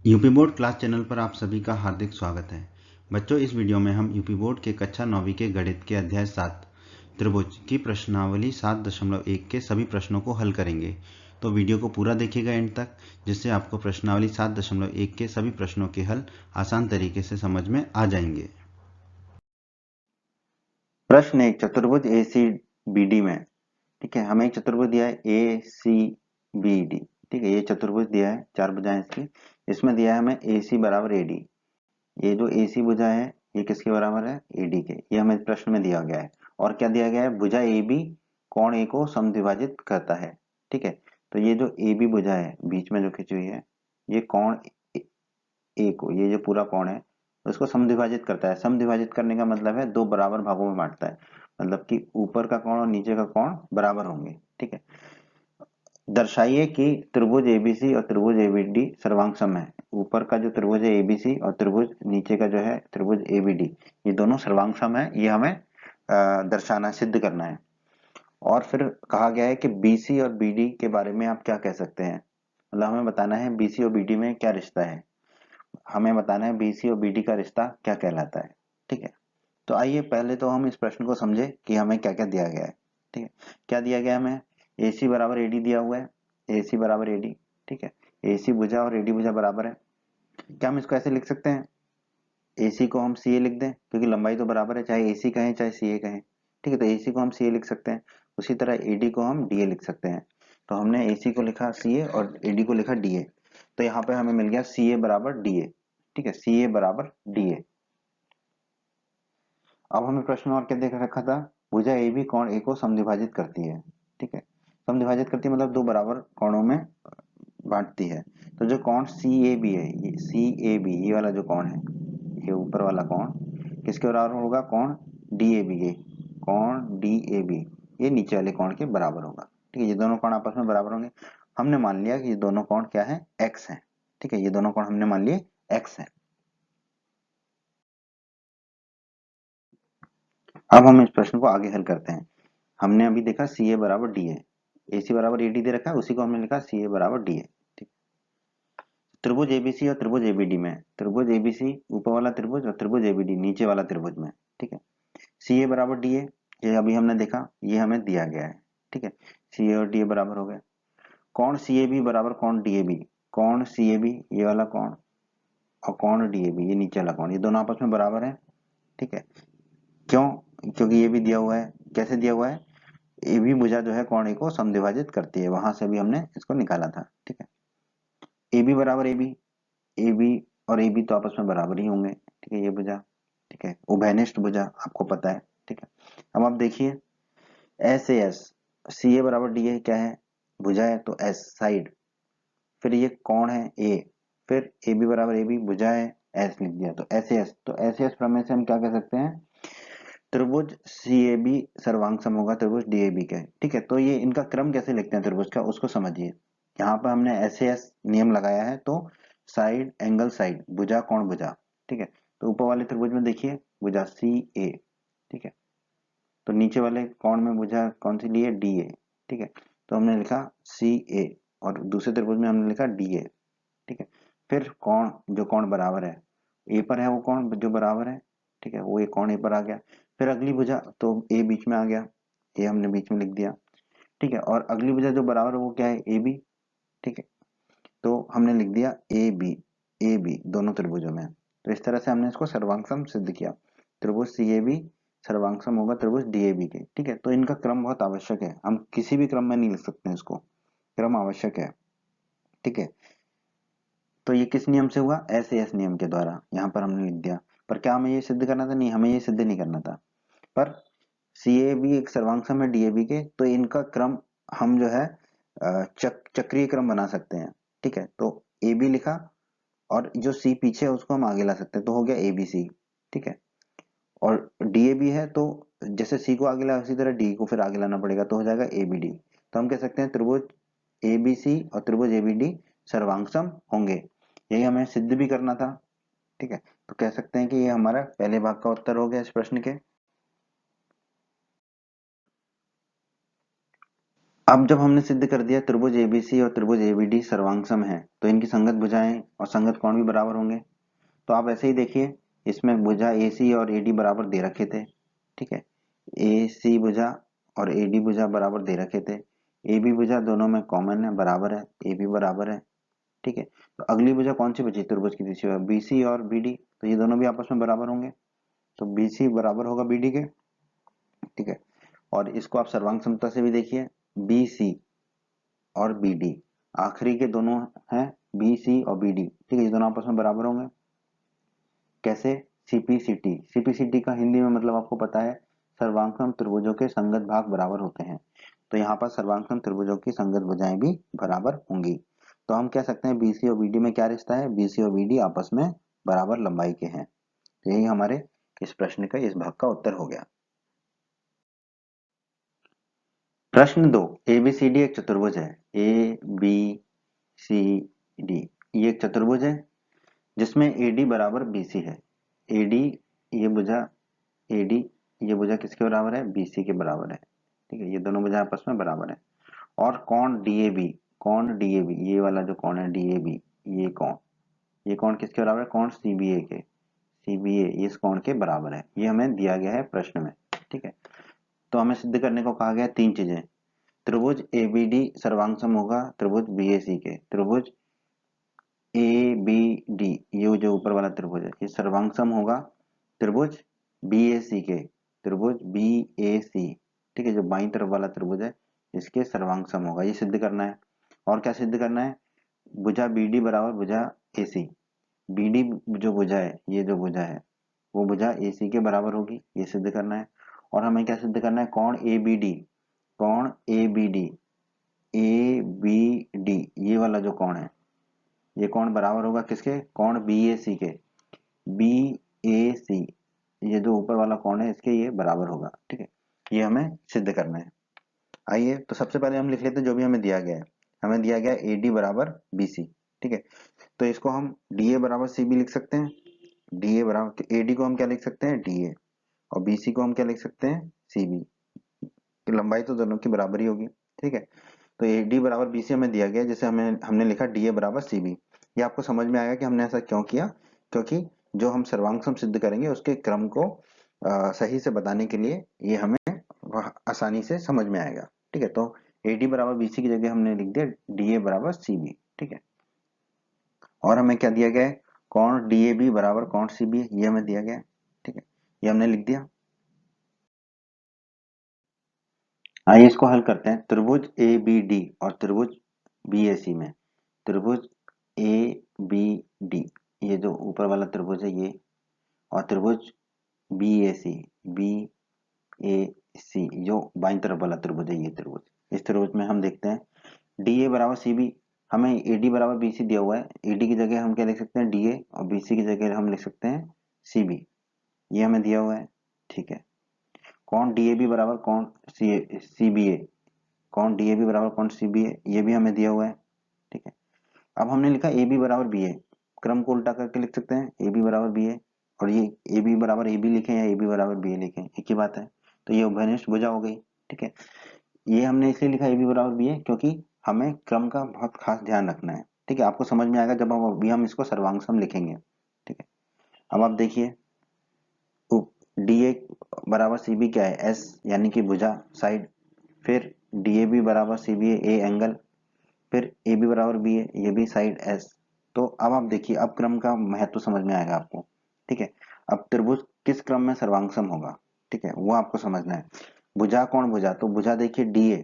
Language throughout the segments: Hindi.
यूपी बोर्ड क्लास चैनल पर आप सभी का हार्दिक स्वागत है। बच्चों, इस वीडियो में हम यूपी बोर्ड के कक्षा 9वीं के गणित के अध्याय 7 त्रिभुज की प्रश्नावली 7.1 के सभी प्रश्नों को हल करेंगे। तो वीडियो को पूरा देखिएगा एंड तक, जिससे आपको प्रश्नावली 7.1 के सभी प्रश्नों के हल आसान तरीके से समझ में आ जाएंगे। प्रश्न एक, चतुर्भुज ए सी बी डी में, ठीक है, हमें एक चतुर्भुज दिया है ए सी बी डी। ठीक है, ये चतुर्भुज दिया है, चार भुजाएं इसकी। इसमें दिया है हमें ए सी बराबर ए डी। ये जो ए सी भुजा है ये किसके बराबर है? ए डी के। ये हमें प्रश्न में दिया गया है। और क्या दिया गया है? भुजा ए बी कोण ए को समद्विभाजित करता है। ठीक है, तो ये जो ए बी भुजा है बीच में जो खींची हुई है, ये कोण ए को, ये जो पूरा कोण है उसको समद्विभाजित करता है। समद्विभाजित करने का मतलब है दो बराबर भागों में बांटता है, मतलब कि ऊपर का कोण और नीचे का कोण बराबर होंगे। ठीक है, दर्शाइए कि त्रिभुज एबीसी और त्रिभुज एबीडी सर्वांग सम है। ऊपर का जो त्रिभुज है एबीसी और त्रिभुज नीचे का जो है त्रिभुज एबीडी, ये दोनों सर्वांग सम है। ये हमें दर्शाना, सिद्ध करना है। और फिर कहा गया है कि बीसी और बीडी के बारे में आप क्या कह सकते हैं, मतलब हमें बताना है बीसी और बीडी में क्या रिश्ता है। हमें बताना है बीसी और बीडी का रिश्ता क्या कहलाता है। ठीक है, तो आइए पहले तो हम इस प्रश्न को समझे कि हमें क्या क्या दिया गया है। ठीक है, क्या दिया गया हमें? ए सी बराबर एडी दिया हुआ है। ए सी बराबर एडी, ठीक है। ए सी भुजा और एडी भुजा बराबर है। क्या हम इसको ऐसे लिख सकते हैं? ए सी को हम सी ए लिख दें, क्योंकि लंबाई तो बराबर है, चाहे ए सी कहें चाहे सी ए कहें। ठीक है, तो ए सी को हम सी ए लिख सकते हैं। उसी तरह एडी को हम डी ए लिख सकते हैं। तो हमने ए सी को लिखा सी ए और एडी को लिखा डी ए। तो यहाँ पे हमें मिल गया सी ए बराबर डी ए। ठीक है, सी ए बराबर डी ए। अब हमें प्रश्न और क्या देख रखा था? भुजा ए बी कोण ए को समद्विभाजित करती है। ठीक है, समद्विभाजित करती है मतलब दो बराबर कोणों में बांटती है। तो जो कोण सी ए बी है, ये सी ए बी, ये वाला जो कोण है, ये ऊपर वाला कोण किसके बराबर होगा? कोण डी ए बी के। कोण डी ए बी ये नीचे वाले कोण के बराबर होगा। ठीक है, ये दोनों कोण आपस में बराबर होंगे। हमने मान लिया कि ये दोनों कोण क्या है? एक्स है। ठीक है, ये दोनों कोण हमने मान लिए एक्स है। अब हम इस प्रश्न को आगे हल करते हैं। हमने अभी देखा सी ए बराबर डी ए, ए सी बराबर ए डी दे रखा है, उसी को हमने लिखा सी ए बराबर डी ए। ठीक, त्रिभुज एबीसी और त्रिभुज एबीडी में, त्रिभुज एबीसी ऊपर वाला त्रिभुज और त्रिभुज एबीडी नीचे वाला त्रिभुज में। ठीक है, सी ए बराबर डी ए, ये अभी हमने देखा, ये हमें दिया गया है। ठीक है, सी ए और डी ए बराबर हो गए। कौन सी ए बी बराबर कौन डी ए बी? कौन सी ए बी ये वाला कौन, और कौन डी ए बी ये नीचे वाला कौन, ये दोनों आपस में बराबर है। ठीक है, क्यों? क्योंकि ये भी दिया हुआ है। कैसे दिया हुआ है? ए बी भुजा जो है कोण ए को समद्विभाजित करती है, वहां से भी हमने इसको निकाला था। ठीक है, ए बी बराबर ए बी, ए बी और ए बी तो आपस में बराबर ही होंगे। ठीक है, ये भुजा, ठीक है, उभयनिष्ठ भुजा आपको पता है। ठीक है, अब आप देखिए एस ए एस, सी ए बराबर डी ए क्या है? भुजा है तो एस साइड, फिर ये कौन है? ए, फिर ए बी बराबर ए बी भुजा है, एस लिख दिया तो एस ए एस। तो एस ए एस प्रमेय से हम क्या कह सकते हैं? त्रिभुज सी ए बी सर्वांग सम होगा त्रिभुज डी ए बी का। ठीक है, तो ये इनका क्रम कैसे लिखते हैं त्रिभुज का, उसको समझिए। यहाँ पर हमने एस ए एस नियम लगाया है, तो साइड एंगल साइड, भुजा कोण भुजा। ठीक है, तो ऊपर वाले त्रिभुज में देखिए भुजा सी ए। ठीक है, तो नीचे वाले कोण में भुजा कौन सी ली है? D A. ठीक है, तो हमने लिखा सी ए, और दूसरे त्रिभुज में हमने लिखा डी ए। ठीक है, फिर कोण, जो कोण बराबर है ए पर है, वो कोण जो बराबर है, ठीक है, वो ये कोण ए पर आ गया। फिर अगली भुजा तो ए बीच में आ गया, ये हमने बीच में लिख दिया। ठीक है, और अगली भुजा जो बराबर है वो क्या है? A B. ठीक है, तो हमने लिख दिया ए बी, ए बी दोनों त्रिभुजों में। तो इस तरह से हमने इसको सर्वांगसम सिद्ध किया। त्रिभुज सी ए बी सर्वांगसम होगा त्रिभुज डी ए बी के। ठीक है, तो इनका क्रम बहुत आवश्यक है, हम किसी भी क्रम में नहीं लिख सकते हैं इसको, क्रम आवश्यक है। ठीक है, तो ये किस नियम से हुआ? एस ए एस नियम के द्वारा, यहाँ पर हमने लिख दिया। पर क्या हमें ये सिद्ध करना था? नहीं, हमें ये सिद्ध नहीं करना था। पर सी ए बी एक सर्वांगसम है डी ए बी के, तो इनका क्रम हम जो है चक्रीय क्रम बना सकते हैं। ठीक है, तो ए बी लिखा, और जो सी पीछे है उसको हम आगे ला सकते हैं, तो हो गया ए बी सी। ठीक है, और डी ए बी है तो जैसे सी को आगे ला उसी तरह डी को फिर आगे लाना पड़ेगा, तो हो जाएगा ए बी डी। तो हम कह सकते हैं त्रिभुज ए बी सी और त्रिभुज ए बी डी सर्वांगसम होंगे। यही हमें सिद्ध भी करना था। ठीक है, तो कह सकते हैं कि ये हमारा पहले भाग का उत्तर हो गया इस प्रश्न के। अब जब हमने सिद्ध कर दिया त्रिभुज एबीसी और त्रिभुज एबीडी सर्वांग सम है तो इनकी संगत भुजाएं और संगत कोण भी बराबर होंगे। तो आप ऐसे ही देखिए, इसमें भुजा एसी और एडी बराबर दे रखे थे, ठीक है। एसी भुजा और एडी भुजा बराबर दे रखे थे। एबी भुजा दोनों में कॉमन है, बराबर है, एबी बराबर है, ठीक है। तो अगली भुजा कौन सी बची त्रिभुज की तीसरी भुजा बीसी और बीडी, तो ये दोनों भी आपस में बराबर होंगे, तो बीसी बराबर होगा बीडी के, ठीक है। और इसको आप सर्वांग समता से भी देखिए, बीसी और बीडी आखिरी के दोनों हैं, बीसी और बीडी, ठीक है, ये दोनों आपस में बराबर होंगे। कैसे? सीपीसीटी, सीपीसीटी का हिंदी में मतलब आपको पता है, सर्वांगसम त्रिभुजों के संगत भाग बराबर होते हैं। तो यहाँ पर सर्वांगसम त्रिभुजों की संगत भुजाएं भी बराबर होंगी। तो हम कह सकते हैं बीसी और बीडी में क्या रिश्ता है, बीसी और बीडी आपस में बराबर लंबाई के हैं। तो यही हमारे इस प्रश्न का, इस भाग का उत्तर हो गया। प्रश्न 2, एबीसीडी एक चतुर्भुज है। ए बी सी डी ये एक चतुर्भुज है जिसमें एडी बराबर बीसी है। एडी ये भुजा, एडी ये भुजा किसके बराबर है, बीसी के बराबर है, ठीक है। ये दोनों भुजा आपस में बराबर है। और कोण डीएबी, कोण डीएबी ये वाला जो कोण है डीएबी, ये कोण किसके बराबर है, कोण सीबीए के, सीबीए ये इस कोण के बराबर है। ये हमें दिया गया है प्रश्न में, ठीक है। तो हमें सिद्ध करने को कहा गया तीन चीजें, त्रिभुज एबीडी सर्वांगसम होगा त्रिभुज बीएसी के, त्रिभुज ए बी डी ये जो ऊपर वाला त्रिभुज है ये सर्वांगसम होगा त्रिभुज बीएसी के, त्रिभुज बीएसी, ठीक है, जो बाईं तरफ वाला त्रिभुज है इसके सर्वांगसम होगा, ये सिद्ध करना है। और क्या सिद्ध करना है, भुजा बीडी बराबर भुजा एसी, बीडी जो भुजा है, ये जो भुजा है वो भुजा एसी के बराबर होगी, ये सिद्ध करना है। और हमें क्या सिद्ध करना है, कोण एबीडी, कोण एबीडी, ए बी डी ये वाला जो कोण है ये कोण बराबर होगा किसके, कोण बीएसी के, बी ए सी ये जो ऊपर वाला कोण है इसके ये बराबर होगा, ठीक है। ये हमें सिद्ध करना है। आइए तो सबसे पहले हम लिख लेते हैं जो भी हमें दिया गया है। हमें दिया गया है एडी बराबर बीसी, ठीक है। तो इसको हम डीए बराबर सी भी लिख सकते हैं, डीए बराबर एडी को हम क्या लिख सकते हैं, डीए, और बीसी को हम क्या लिख सकते हैं, सीबी। लंबाई तो दोनों की बराबर ही होगी, ठीक है। तो ए डी बराबर बी सी हमें दिया गया, जैसे हमें हमने लिखा डी ए बराबर सी बी। ये आपको समझ में आएगा कि हमने ऐसा क्यों किया, क्योंकि जो हम सर्वांग सम सिद्ध करेंगे उसके क्रम को सही से बताने के लिए ये हमें आसानी से समझ में आएगा, ठीक है। तो ए डी बराबर बी सी की जगह हमने लिख दिया डी ए बराबर सी बी, ठीक है। और हमें क्या दिया गया है, कोण डी ए बी बराबर कोण सी बी ये हमें दिया गया है, ठीक है, ये हमने लिख दिया। आइए इसको हल करते हैं। त्रिभुज ए बी डी और त्रिभुज बी ए सी में, त्रिभुज ए बी डी ये जो ऊपर वाला त्रिभुज है ये, और त्रिभुज बी ए सी, बी ए सी जो बाईं तरफ वाला त्रिभुज है ये त्रिभुज, इस त्रिभुज में हम देखते हैं डी ए बराबर सी बी, हमें ए डी बराबर बी सी दिया हुआ है, ए डी की जगह हम क्या लिख सकते हैं डी ए, और बी सी की जगह हम लिख सकते हैं सी बी, ये हमें दिया हुआ है, ठीक है। कौन डी ए बी बराबर कौन सी बी ए, कौन डी ए बी बराबर कौन सी बी ए ये भी हमें दिया हुआ है, ठीक है। अब हमने लिखा ए बी बराबर बी ए, क्रम को उल्टा करके लिख सकते हैं ए बी बराबर बी ए, और ये ए बी बराबर ए बी लिखें या ए बी बराबर बी ए लिखें एक ही बात है। तो ये उभयनिष्ठ भुजा हो गई, ठीक है। ये हमने इसलिए लिखा ए बी बराबर बी ए क्योंकि हमें क्रम का बहुत खास ध्यान रखना है, ठीक है। आपको समझ में आएगा जब हम अभी हम इसको सर्वांग सम लिखेंगे, ठीक है। अब आप देखिए डी ए बराबर सी बी क्या है, एस यानी कि भुजा साइड, फिर डी ए बी बराबर सी बी ए एंगल, फिर ए बी बराबर बी ए ये भी साइड एस। तो अब आप देखिए अब क्रम का महत्व समझ में आएगा आपको, ठीक है। अब त्रिभुज किस क्रम में सर्वांगसम होगा, ठीक है, वो आपको समझना है। भुजा कौन भुजा, तो भुजा देखिए डी ए,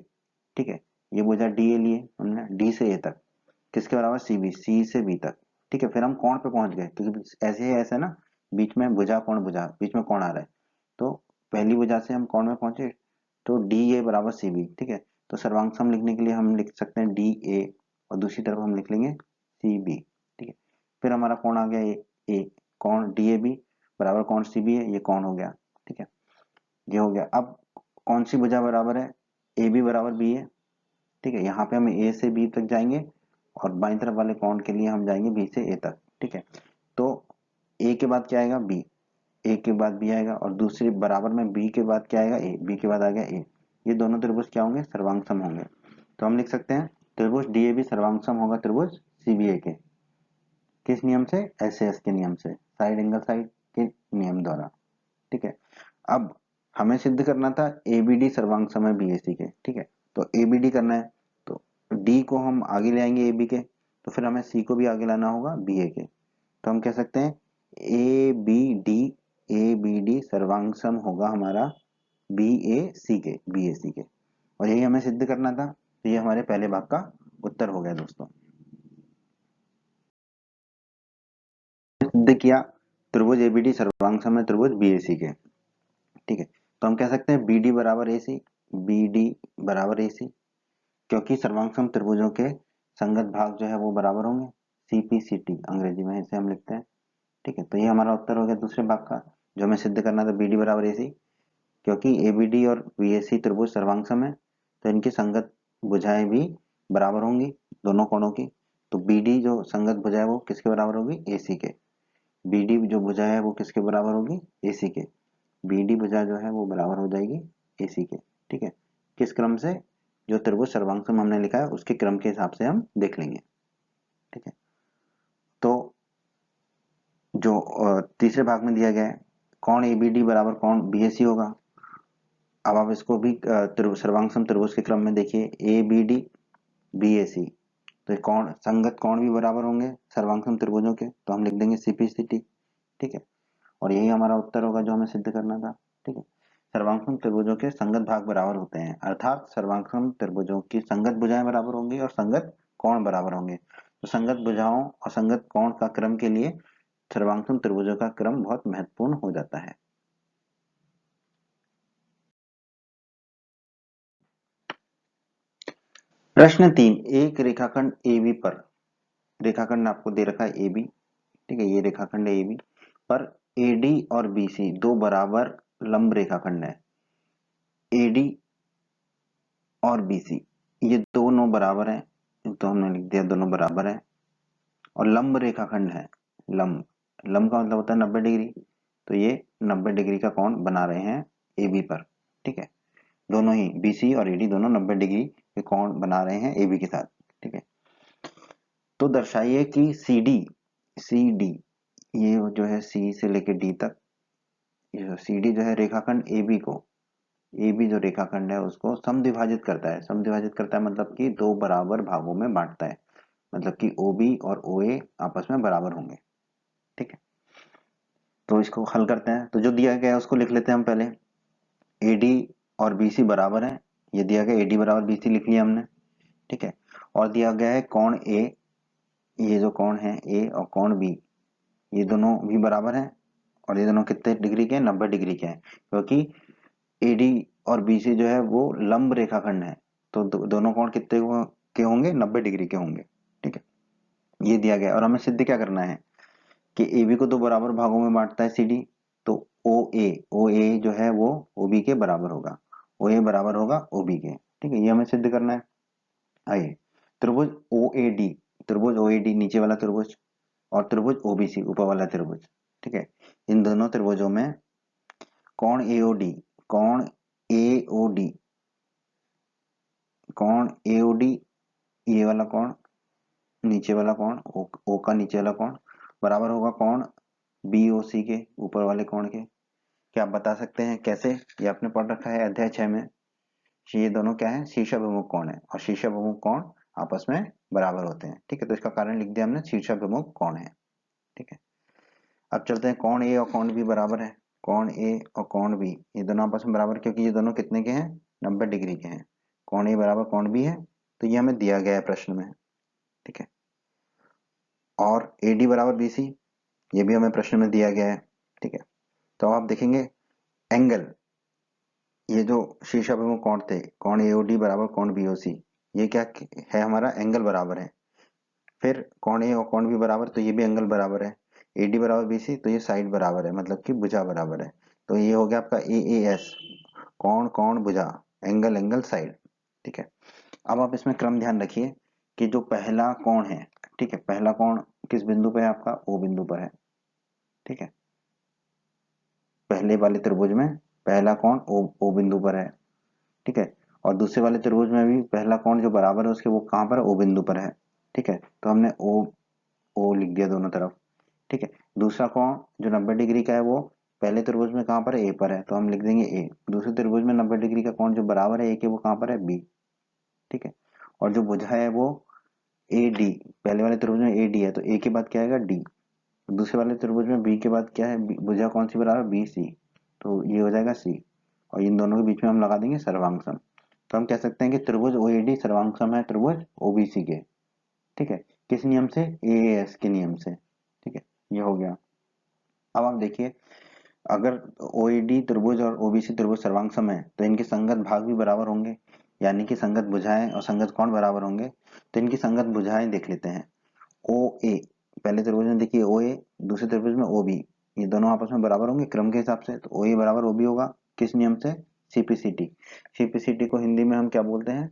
ठीक है, ये भुजा डी ए लिए हमने डी से ए तक, किसके बराबर सी बी, सी से बी तक, ठीक है। फिर हम कोण पे पहुंच गए क्योंकि ऐसे ही ऐसे ना, बीच में भुजा कोण भुजा बीच में कोण आ रहा है, तो पहली भुजा से हम कोण में पहुंचे, तो डी ए बराबर सी बी, ठीक है। तो सर्वांग सम लिखने के लिए हम लिख सकते हैं डी ए, और दूसरी तरफ हम लिख लेंगे सी बी, ठीक है। फिर हमारा कोण आ गया ए, कोण डी ए बी बराबर कोण सी बी है, ये कोण हो गया, ठीक है, ये हो गया। अब कौन सी भुजा बराबर है, ए बी बराबर बी है, ठीक है। यहाँ पे हम ए से बी तक जाएंगे और बाईं तरफ वाले कोण के लिए हम जाएंगे बी से ए तक, ठीक है। तो ए के बाद क्या आएगा बी, ए के बाद बी आएगा, और दूसरी बराबर में बी के बाद क्या आएगा ए, बी के बाद आ गया ए, ये दोनों त्रिभुज क्या होंगे, सर्वांग सम होंगे। तो हम लिख सकते हैं त्रिभुज डीएबी सर्वांग सम होगा त्रिभुज सीबीए के। किस नियम से? एसएएस के नियम से, साइड एंगल साइड के नियम द्वारा। ठीक है, अब हमें सिद्ध करना था एबीडी सर्वांग सम है बीएसी के। ठीक है, तो एबीडी करना है तो डी को हम आगे ले आएंगे एबी के, तो फिर हमें सी को भी आगे लाना होगा बीए के। तो हम कह सकते हैं ए बी डी सर्वांग सम होगा हमारा बीएसी के, बीएसी के। और यही हमें सिद्ध करना था, तो ये हमारे पहले भाग का उत्तर हो गया दोस्तों। सिद्ध किया त्रिभुज एबीडी सर्वांग सम है त्रिभुज बीएसी के। ठीक है, तो हम कह सकते हैं बीडी बराबर एसी, बीडी बराबर एसी, क्योंकि सर्वांग त्रिभुजों के संगत भाग जो है वो बराबर होंगे, सीपीसीटी अंग्रेजी में इसे हम लिखते हैं। ठीक है, तो ये हमारा उत्तर हो गया दूसरे भाग का, जो हमें सिद्ध करना था बीडी बराबर एसी, क्योंकि एबीडी और बीएसी त्रिभुज सर्वांग सम है तो इनकी संगत भुजाएं भी बराबर होंगी दोनों कोणों की। तो बीडी जो संगत भुजा है वो किसके बराबर होगी? एसी के। बीडी जो भुजा है वो किसके बराबर होगी? एसी के। बीडी भुजा जो है वो बराबर हो जाएगी एसी के। ठीक है, किस क्रम से? जो त्रिभुज सर्वांग सम हमने लिखा है उसके क्रम के हिसाब से हम देख लेंगे। ठीक है, तो जो तीसरे भाग में दिया गया है कौन एबीडी बराबर कौन बीएसी होगा। अब आप इसको भी सर्वांग सम त्रिभुज के क्रम में देखिए, ए बी डी बी ए सी, तो कौन संगत कौन भी बराबर होंगे सर्वांग सम त्रिभुजों के, तो हम लिख देंगे सीपीसीटी। ठीक है, और यही हमारा उत्तर होगा जो हमें सिद्ध करना था। ठीक है, सर्वांग सम त्रिभुजों के संगत भाग बराबर होते हैं, अर्थात सर्वांग सम त्रिभुजों की संगत भुजाएं बराबर होंगी और संगत कोण बराबर होंगे। तो संगत भुजाओं और संगत कोण का क्रम के लिए सर्वांग सम त्रिभुजों का क्रम बहुत महत्वपूर्ण हो जाता है। प्रश्न 3, एक रेखाखंड AB पर, रेखाखंड आपको दे रखा है AB। ठीक है, ये रेखाखंड है AB पर AD और BC दो बराबर लंब रेखाखंड है। AD और BC ये दोनों बराबर हैं, तो हमने लिख दिया दोनों बराबर हैं। और लंब रेखाखंड है, लंब, लंब का मतलब होता है 90 डिग्री, तो ये 90 डिग्री का कोण बना रहे हैं AB पर। ठीक है, दोनों ही BC और AD दोनों 90 डिग्री के कोण बना रहे हैं AB के साथ। ठीक है, तो दर्शाइए कि CD ये जो है C से लेके D तक, ये CD जो है रेखाखंड AB को, AB जो रेखाखंड है उसको समद्विभाजित करता है। समद्विभाजित करता है मतलब कि दो बराबर भागों में बांटता है, मतलब कि OB और OA आपस में बराबर होंगे। ठीक है, तो इसको हल करते हैं, तो जो दिया गया है उसको लिख लेते हैं हम पहले। AD और BC बराबर है, ये दिया गया AD बराबर BC लिख लिया हमने। ठीक है, और दिया गया है कोण A, ये जो कोण है A और कोण B ये दोनों भी बराबर हैं, और ये दोनों कितने डिग्री के हैं? 90 डिग्री के हैं, क्योंकि AD और BC जो है वो लंब रेखाखंड है, तो दोनों कोण कितने के होंगे? 90 डिग्री के होंगे। ठीक है, ये दिया गया, और हमें सिद्ध क्या करना है कि AB को दो बराबर भागों में बांटता है CD, तो OA जो है वो OB के बराबर होगा, OA बराबर होगा OB के। ठीक है, ये हमें सिद्ध करना है। आइए, त्रिभुज OAD, त्रिभुज OAD नीचे वाला त्रिभुज, और त्रिभुज OBC ऊपर वाला त्रिभुज। ठीक है, इन दोनों त्रिभुजों में कोण AOD, कोण AOD, कोण AOD, ये वाला कोण, नीचे वाला कोण O का नीचे वाला कोण बराबर होगा कोण BOC के, ऊपर वाले कोण के। क्या आप बता सकते हैं कैसे? ये आपने पढ़ रखा है अध्याय 6 में। ये दोनों क्या है? शीर्षाभिमुख कोण है, और शीर्षाभिमुख कोण आपस में बराबर होते हैं। ठीक है, तो इसका कारण लिख दिया हमने, शीर्षाभिमुख कोण है। ठीक है, अब चलते हैं, कोण A और कोण B बराबर है। कोण A और कोण B ये दोनों आपस में बराबर, क्योंकि ये दोनों कितने के हैं? 90 डिग्री के हैं। कोण A बराबर कोण B है, तो ये हमें दिया गया है प्रश्न में। ठीक है, और AD बराबर BC ये भी हमें प्रश्न में दिया गया है। ठीक है, तो आप देखेंगे एंगल, ये जो शीर्षाभिमुख कोण थे, कोण AOD बराबर कोण BOC, ये क्या है? हमारा एंगल बराबर है। फिर कोण A और कोण B बराबर, तो ये भी एंगल बराबर है। AD बराबर BC, तो ये साइड बराबर है, मतलब कि भुजा बराबर है। तो ये हो गया आपका AAS, कोण कोण भुजा, एंगल एंगल साइड। ठीक है, अब आप इसमें क्रम ध्यान रखिए कि जो पहला कोण है, ठीक है, पहला कोण किस बिंदु पे है? आपका O बिंदु पर है। ठीक है, पहले वाले त्रिभुज में पहला कोण O बिंदु पर है। ठीक है, और दूसरे वाले त्रिभुज में भी पहला कोण जो बराबर है उसके वो कहाँ पर है, ओ बिंदु पर है। ठीक है, तो हमने ओ लिख दिया दोनों तरफ। ठीक है, दूसरा कोण जो 90 डिग्री का है वो पहले त्रिभुज में कहाँ पर है, ए पर है, तो हम लिख देंगे ए। दूसरे त्रिभुज में 90 डिग्री का कोण जो बराबर है ए के वो कहाँ पर है, बी। ठीक है, और जो भुजा है वो ए डी, पहले वाले त्रिभुज में ए डी है तो ए के बाद क्या आएगा, डी। दूसरे वाले त्रिभुज में बी के बाद क्या है, भुजा कौन सी बराबर, बी सी, तो ये हो जाएगा सी। और इन दोनों के बीच में हम लगा देंगे सर्वांग सम। तो हम कह सकते हैं कि त्रिभुज ओएडी सर्वांग सम है त्रिभुज ओबीसी के। ठीक है, किस नियम से, एएस के नियम से। ठीक है, ये हो गया। अब आप देखिए, अगर ओईडी त्रिभुज और ओबीसी त्रिभुज सर्वांग सम है तो इनके संगत भाग भी बराबर होंगे, यानी कि संगत भुजाएं और संगत कोण बराबर होंगे। तो इनकी संगत भुजाएं देख लेते हैं। ओ ए, पहले त्रिभुज में देखिए ओ ए, दूसरे त्रिभुज में ओ बी, ये दोनों आपस में बराबर होंगे क्रम के हिसाब से, तो ओ ए बराबर ओ बी होगा। किस नियम से, सीपीसीटी। सीपीसीटी को हिंदी में हम क्या बोलते हैं,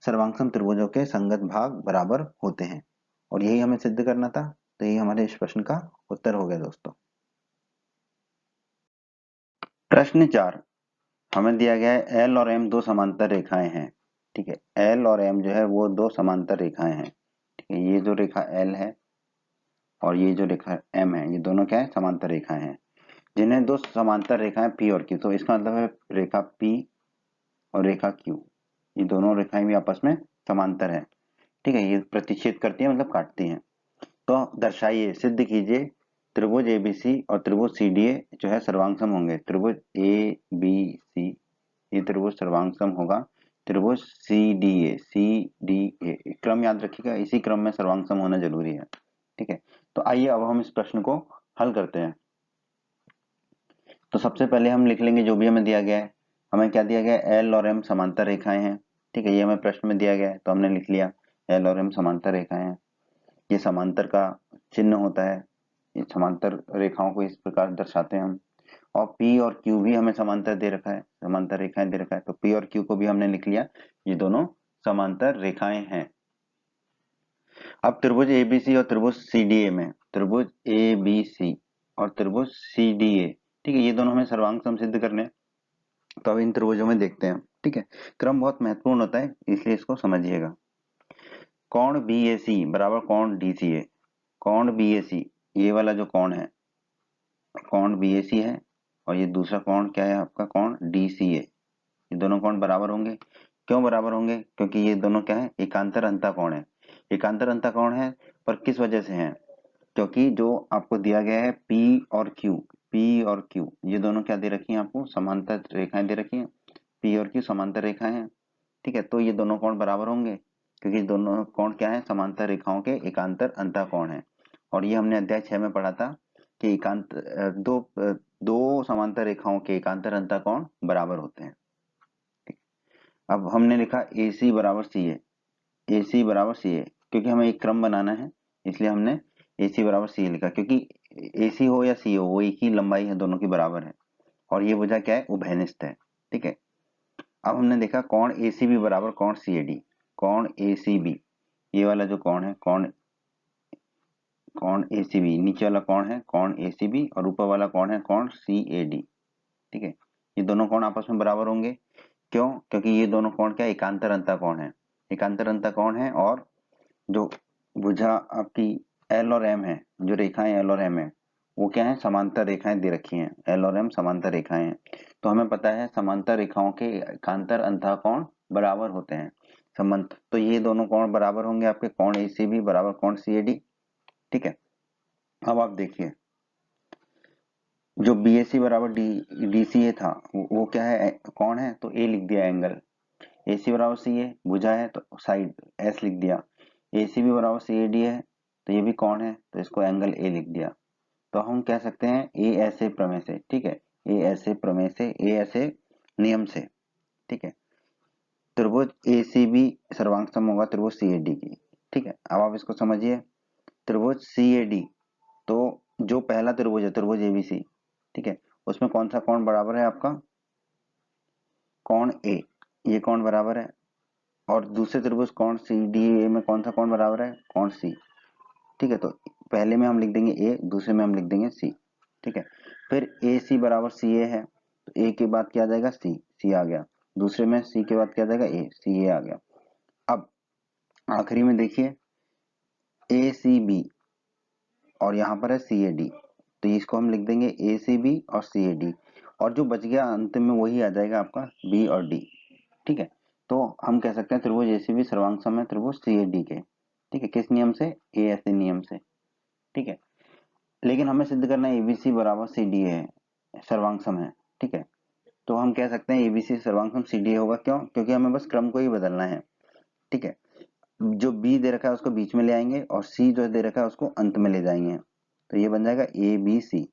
सर्वांगसम त्रिभुजों के संगत भाग बराबर होते हैं। और यही हमें सिद्ध करना था, तो यही हमारे इस प्रश्न का उत्तर हो गया दोस्तों। प्रश्न 4, हमें दिया गया है एल और एम दो समांतर रेखाएं हैं। ठीक है, एल और एम जो है वो दो समांतर रेखाएं हैं। ठीक है, ये जो रेखा एल है और ये जो रेखा एम है, ये दोनों क्या है, समांतर रेखाएं हैं, जिन्हें दो समांतर रेखाएं पी और क्यू, तो इसका मतलब है रेखा पी और रेखा क्यू, ये दोनों रेखाएं भी आपस में समांतर है। ठीक है, ये प्रतिच्छेद करती है मतलब काटती हैं। तो दर्शाइए, सिद्ध कीजिए त्रिभुज एबीसी और त्रिभुज सीडीए जो है सर्वांगसम होंगे। त्रिभुज ए बी सी, ये त्रिभुज सर्वांगसम होगा। त्रिभुज सी डी ए, क्रम याद रखिएगा, इसी क्रम में सर्वांगसम होना जरूरी है। ठीक है, तो आइए अब हम इस प्रश्न को हल करते हैं। तो सबसे पहले हम लिख लेंगे जो भी हमें दिया गया है। हमें क्या दिया गया है, एल और एम समांतर रेखाएं हैं। ठीक है, ये हमें प्रश्न में दिया गया है तो हमने लिख लिया एल और एम समांतर रेखाएं हैं। ये समांतर का चिन्ह होता है, इस समांतर रेखाओं को इस प्रकार दर्शाते हैं हम। और P और Q भी हमें समांतर दे रखा है, समांतर रेखाएं दे रखा है, तो P और Q को भी हमने लिख लिया, ये दोनों समांतर रेखाएं हैं। अब त्रिभुज ABC और त्रिभुज CDA में, त्रिभुज ABC और त्रिभुज CDA, ठीक है, ये दोनों हमें सर्वांग सिद्ध करने, तो अब इन त्रिभुजों में देखते हैं। ठीक है, क्रम बहुत महत्वपूर्ण होता है इसलिए इसको समझिएगा। कोण BAC बराबर कोण DCA, कोण BAC ये वाला जो कोण है, कोण BAC है, और ये दूसरा कोण क्या है आपका, कोण DCA, ये दोनों कोण बराबर होंगे। क्यों बराबर होंगे, क्योंकि ये दोनों क्या है, एकांतर अंतःकोण है। एकांतर अंतःकोण है, पर किस वजह से है, क्योंकि जो आपको दिया गया है P और Q, P और Q ये दोनों क्या दे रखी हैं आपको, समांतर रेखाएं दे रखी हैं। P और Q समांतर रेखाएं हैं। ठीक है, तो ये दोनों कोण बराबर होंगे, क्योंकि दोनों कोण क्या है, समांतर रेखाओं के एकांतर अंतःकोण है। और ये हमने अध्याय 6 में पढ़ा था कि दो समांतर रेखाओं के एकांतर अंतःकोण बराबर होते हैं। अब हमने लिखा AC बराबर CA, AC बराबर CA, क्योंकि हमें एक क्रम बनाना है इसलिए हमने AC बराबर CA लिखा, क्योंकि AC हो या C हो वो एक ही लंबाई है, दोनों की बराबर है। और ये भुजा क्या है, उभयनिष्ठ है। ठीक है, अब हमने देखा कोण ACB बराबर कोण CAD, कोण ACB ये वाला जो कोण है, कोण ACB, नीचे वाला कोण है कोण ACB और ऊपर वाला कोण है कोण CAD। ठीक है, ये दोनों कोण आपस में बराबर होंगे। क्यों, क्योंकि ये दोनों कोण क्या, एकांतर अंतःकोण है, एकांतर अंतःकोण है। और जो भुजा आपकी एल और एम है, जो रेखाएं एल और एम है वो क्या है, समांतर रेखाएं दे रखी हैं, एल और एम समांतर रेखाएं हैं। तो हमें पता है समांतर रेखाओं के एकांतर अंतःकोण बराबर होते हैं। समांतर, तो ये दोनों कोण बराबर होंगे आपके, कोण एसीबी बराबर कोण सीएडी। ठीक है, अब आप देखिए जो बीएससी बराबर डीसीए था वो क्या है, कौन है, तो ए लिख दिया एंगल। एसी बराबर सी है, भुजा है तो साइड एस लिख दिया। एसी भी बराबर सी ए डी है तो ये भी कौन है, तो इसको एंगल ए लिख दिया। तो हम कह सकते हैं ए ऐसे प्रमेय से, ठीक है, ए ऐसे प्रमेय से, ए ऐसे नियम से। ठीक है, त्रिभुज ए सी बी सर्वांग सम होगा त्रिभुज सी ए डी की। ठीक है, अब आप इसको समझिए, त्रिभुज सी ए डी, तो जो पहला त्रिभुज है त्रिभुज एबीसी, ठीक है, उसमें कौन सा कोण बराबर है आपका, कोण ए, ये कोण बराबर है। और दूसरे त्रिभुज कोण सी डी ए में कौन सा कोण बराबर है, कोण सी। ठीक है, तो पहले में हम लिख देंगे ए, दूसरे में हम लिख देंगे सी। ठीक है, फिर ए सी बराबर सी ए है, तो ए के बाद क्या आ जाएगा, सी, सी आ गया। दूसरे में सी के बाद क्या आ जाएगा ए, सी ए आ गया। अब आखिरी में देखिए ए सी बी और यहाँ पर है सी ए डी, तो इसको हम लिख देंगे ए सी बी और सी ए डी, और जो बच गया अंतिम में वही आ जाएगा आपका बी और डी। ठीक है, तो हम कह सकते हैं त्रिभुज एसीबी सर्वांग सम है त्रिभुज सी ए डी के। ठीक है, किस नियम से? ए एस ए नियम से। ठीक है, लेकिन हमें सिद्ध करना है एबीसी बराबर सी डी है, सर्वांग सम है। ठीक है, तो हम कह सकते हैं एबीसी सर्वांग सम सी डी होगा। क्यों? क्योंकि हमें बस क्रम को ही बदलना है। ठीक है, जो बी दे रखा है उसको बीच में ले आएंगे और सी जो दे रखा है उसको अंत में ले जाएंगे, तो ये बन जाएगा ए बी सी।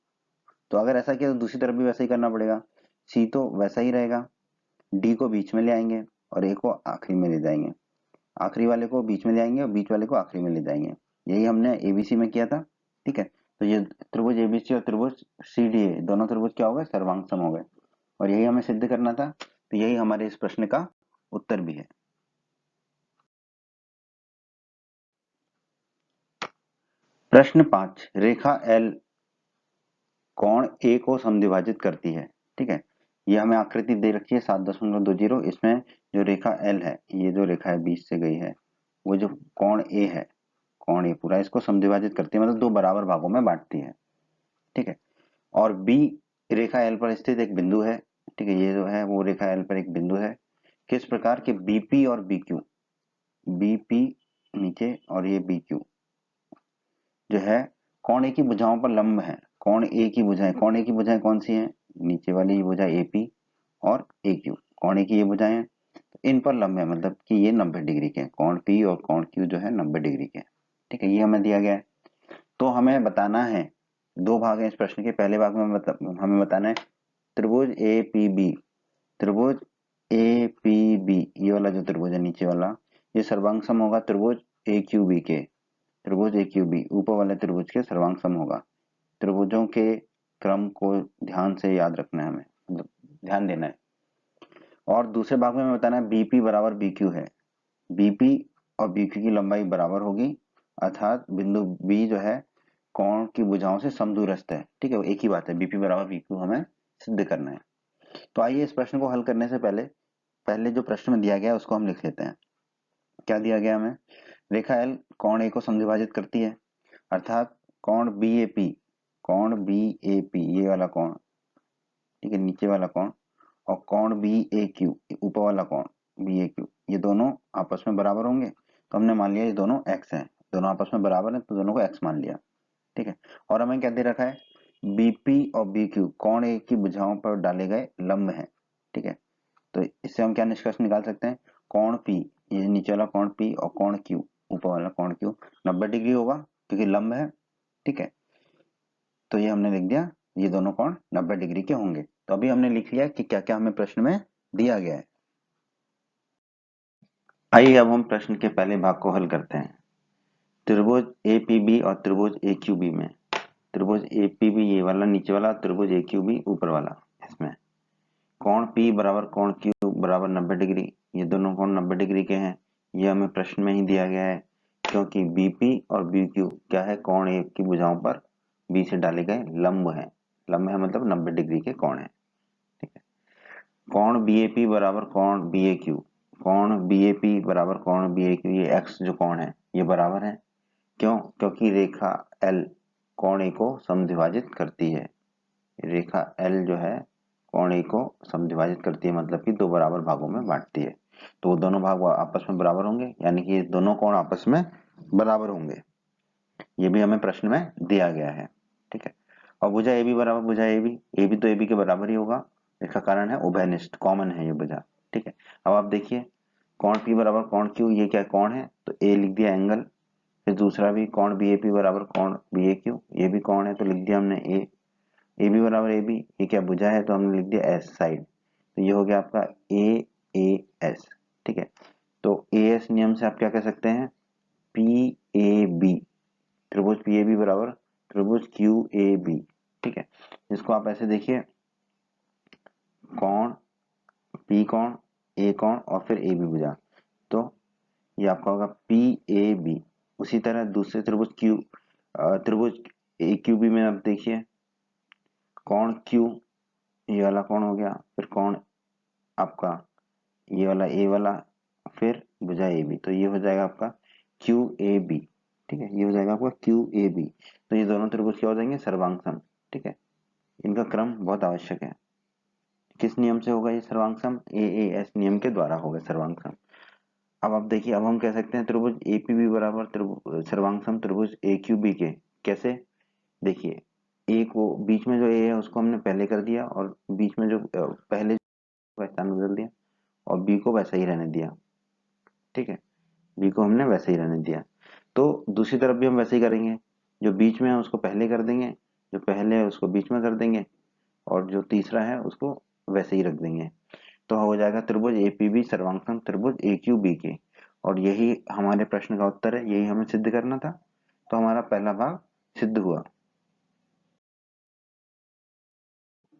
तो अगर ऐसा किया तो दूसरी तरफ भी वैसा ही करना पड़ेगा, सी तो वैसा ही रहेगा, डी को बीच में ले आएंगे और ए को आखिरी में ले जाएंगे, आखिरी वाले को बीच में ले आएंगे और बीच वाले को आखिरी में ले जाएंगे। यही हमने एबीसी में किया था। ठीक है, तो ये त्रिभुज एबीसी और त्रिभुज सीडीए दोनों त्रिभुज क्या हो गए? सर्वांग सम हो गए, और यही हमें सिद्ध करना था। तो यही हमारे इस प्रश्न का उत्तर भी है। प्रश्न 5, रेखा एल कोण ए को समद्विभाजित करती है। ठीक है, ये हमें आकृति दे रखी है 7.20, इसमें जो रेखा एल है, ये जो रेखा है बीच से गई है, वो जो कोण ए है, कोण ए पूरा इसको समद्विभाजित करती है, मतलब दो बराबर भागों में बांटती है। ठीक है, और बी रेखा एल पर स्थित एक बिंदु है। ठीक है, ये जो है वो रेखा एल पर एक बिंदु है। किस प्रकार के? बीपी और बीक्यू, बीपी नीचे और ये बीक्यू जो है कोण ए की भुजाओं पर लंब है। कोण ए की भुजाएं, कोण ए की भुजाएं कौन सी हैं? नीचे वाली भुजा एपी और ए क्यू, कोण ए की ये भुजाएं हैं, इन पर लंब है, मतलब कि ये 90 डिग्री के, कोण पी और कोण क्यू जो है 90 डिग्री के। ठीक है, ये हमें दिया गया है। तो हमें बताना है, दो भाग हैं इस प्रश्न के। पहले भाग में हमें बताना है त्रिभुज ए पी बी, त्रिभुज ए पी बी, ये वाला जो त्रिभुज है नीचे वाला, ये सर्वांग सम होगा त्रिभुज ए क्यू बी के। त्रिभुज ए क्यू बी ऊपर वाले त्रिभुज के सर्वांग सम होगा। त्रिभुजों के क्रम को ध्यान से याद रखना है हमें, मतलब ध्यान देना है। और दूसरे भाग में हमें बताना है बीपी बराबर बीक्यू है, बीपी और बीक्यू की लंबाई बराबर होगी, अर्थात बिंदु बी जो है कोण की भुजाओं से समदूरस्थ है। ठीक है, एक ही बात है, बीपी बराबर बीक्यू हमें सिद्ध करना है। तो आइए इस प्रश्न को हल करने से पहले पहले जो प्रश्न में दिया गया है उसको हम लिख लेते हैं। क्या दिया गया हमें? रेखा एल कोण ए को समद्विभाजित करती है, अर्थात कोण बी ए पी, कोण बी ए पी ये वाला कोण, ठीक है, नीचे वाला कोण, और कोण बी ए क्यू ऊपर वाला कोण बी ए क्यू, ये दोनों आपस में बराबर होंगे। तो हमने मान लिया ये दोनों एक्स हैं, दोनों आपस में बराबर हैं, तो दोनों को एक्स मान लिया। ठीक है, और हमें क्या दे रखा है? बीपी और बीक्यू कोण ए की भुजाओं पर डाले गए लंब हैं। ठीक है, तो इससे हम क्या निष्कर्ष निकाल सकते हैं? कोण पी, ये नीचे वाला कोण पी और कोण क्यू ऊपर वाला कोण क्यू 90 डिग्री होगा, क्योंकि लंब है। ठीक है, तो ये हमने लिख दिया, ये दोनों कोण 90 डिग्री के होंगे। तो अभी हमने लिख लिया कि क्या क्या हमें प्रश्न में दिया गया है। आइए अब हम प्रश्न के पहले भाग को हल करते हैं। त्रिभुज एपीबी और त्रिभुज एक्यूबी में, त्रिभुज एपीबी ये वाला नीचे वाला, त्रिभुज एक्यूबी ऊपर वाला, इसमें कोण P बराबर कोण Q बराबर 90 डिग्री, ये दोनों कोण 90 डिग्री के हैं। ये हमें प्रश्न में ही दिया गया है, क्योंकि BP और BQ क्या है? कोण A की भुजाओं पर B से डाले गए लंब है, लंब है मतलब 90 डिग्री के कोण है। ठीक है, कोण BAP बराबर कोण BAQ, कोण BAP बराबर कोण BAQ, ये X जो कोण है ये बराबर है। क्यों? क्योंकि रेखा L कोण A को समद्विभाजित करती है, रेखा L जो है कोण ए को समद्विभाजित करती है, मतलब कि दो बराबर भागों में बांटती है। तो वो दोनों भाग आपस में बराबर होंगे, यानी कि ये दोनों कोण आपस में बराबर होंगे। ये भी हमें प्रश्न में दिया गया है। ठीक है, और भुजा ए बी बराबर भुजा ए बी तो ए बी के बराबर ही होगा, इसका कारण है उभयनिष्ठ, कॉमन है ये भुजा। ठीक है, अब आप देखिए कोण पी बराबर कोण क्यू, ये क्या कोण है? तो ए लिख दिया एंगल, फिर दूसरा भी कोण बी ए पी बराबर कोण बी ए क्यू, ये भी कोण है तो लिख दिया हमने ए बी बराबर ए बी, ये क्या भुजा है तो हमने लिख दिया एस साइड, तो ये हो गया आपका ए एस। ठीक है, तो ए एस नियम से आप क्या कह सकते हैं? पी ए बी, त्रिभुज पी ए बी बराबर त्रिभुज क्यू ए बी। ठीक है, इसको आप ऐसे देखिए, कोण पी कोण ए कोण और फिर ए बी भुजा, तो ये आपका होगा पी ए बी। उसी तरह दूसरे त्रिभुज त्रिभुज ए क्यू बी में आप देखिए कोण क्यू, ये वाला कोण हो गया, फिर कोण आपका ये वाला ए वाला, फिर भुजा ए बी, तो ये हो जाएगा आपका क्यू ए बी। ठीक है, ये हो जाएगा आपका क्यू ए बी। तो ये दोनों त्रिभुज क्या हो जाएंगे, सर्वांग सम। ठीक है, इनका क्रम बहुत आवश्यक है। किस नियम से होगा ये सर्वांग सम, ए एस नियम के द्वारा होगा सर्वांग सम। अब आप देखिए, अब हम कह सकते हैं त्रिभुज एपीबी बराबर सर्वांग सम त्रिभुज ए क्यू बी के। कैसे, देखिए ए को बीच में जो ए है उसको हमने पहले कर दिया, और बीच में जो पहले वैसा बदल दिया, और बी को वैसा ही रहने दिया। ठीक है, बी को हमने वैसे ही रहने दिया। तो दूसरी तरफ भी हम वैसे ही करेंगे, जो बीच में है उसको पहले कर देंगे, जो पहले है उसको बीच में कर देंगे, और जो तीसरा है उसको वैसे ही रख देंगे। तो हो जाएगा त्रिभुज एपीबी सर्वांग सम त्रिभुज ए क्यू बी के। और यही हमारे प्रश्न का उत्तर है, यही हमें सिद्ध करना था। तो हमारा पहला भाग सिद्ध हुआ।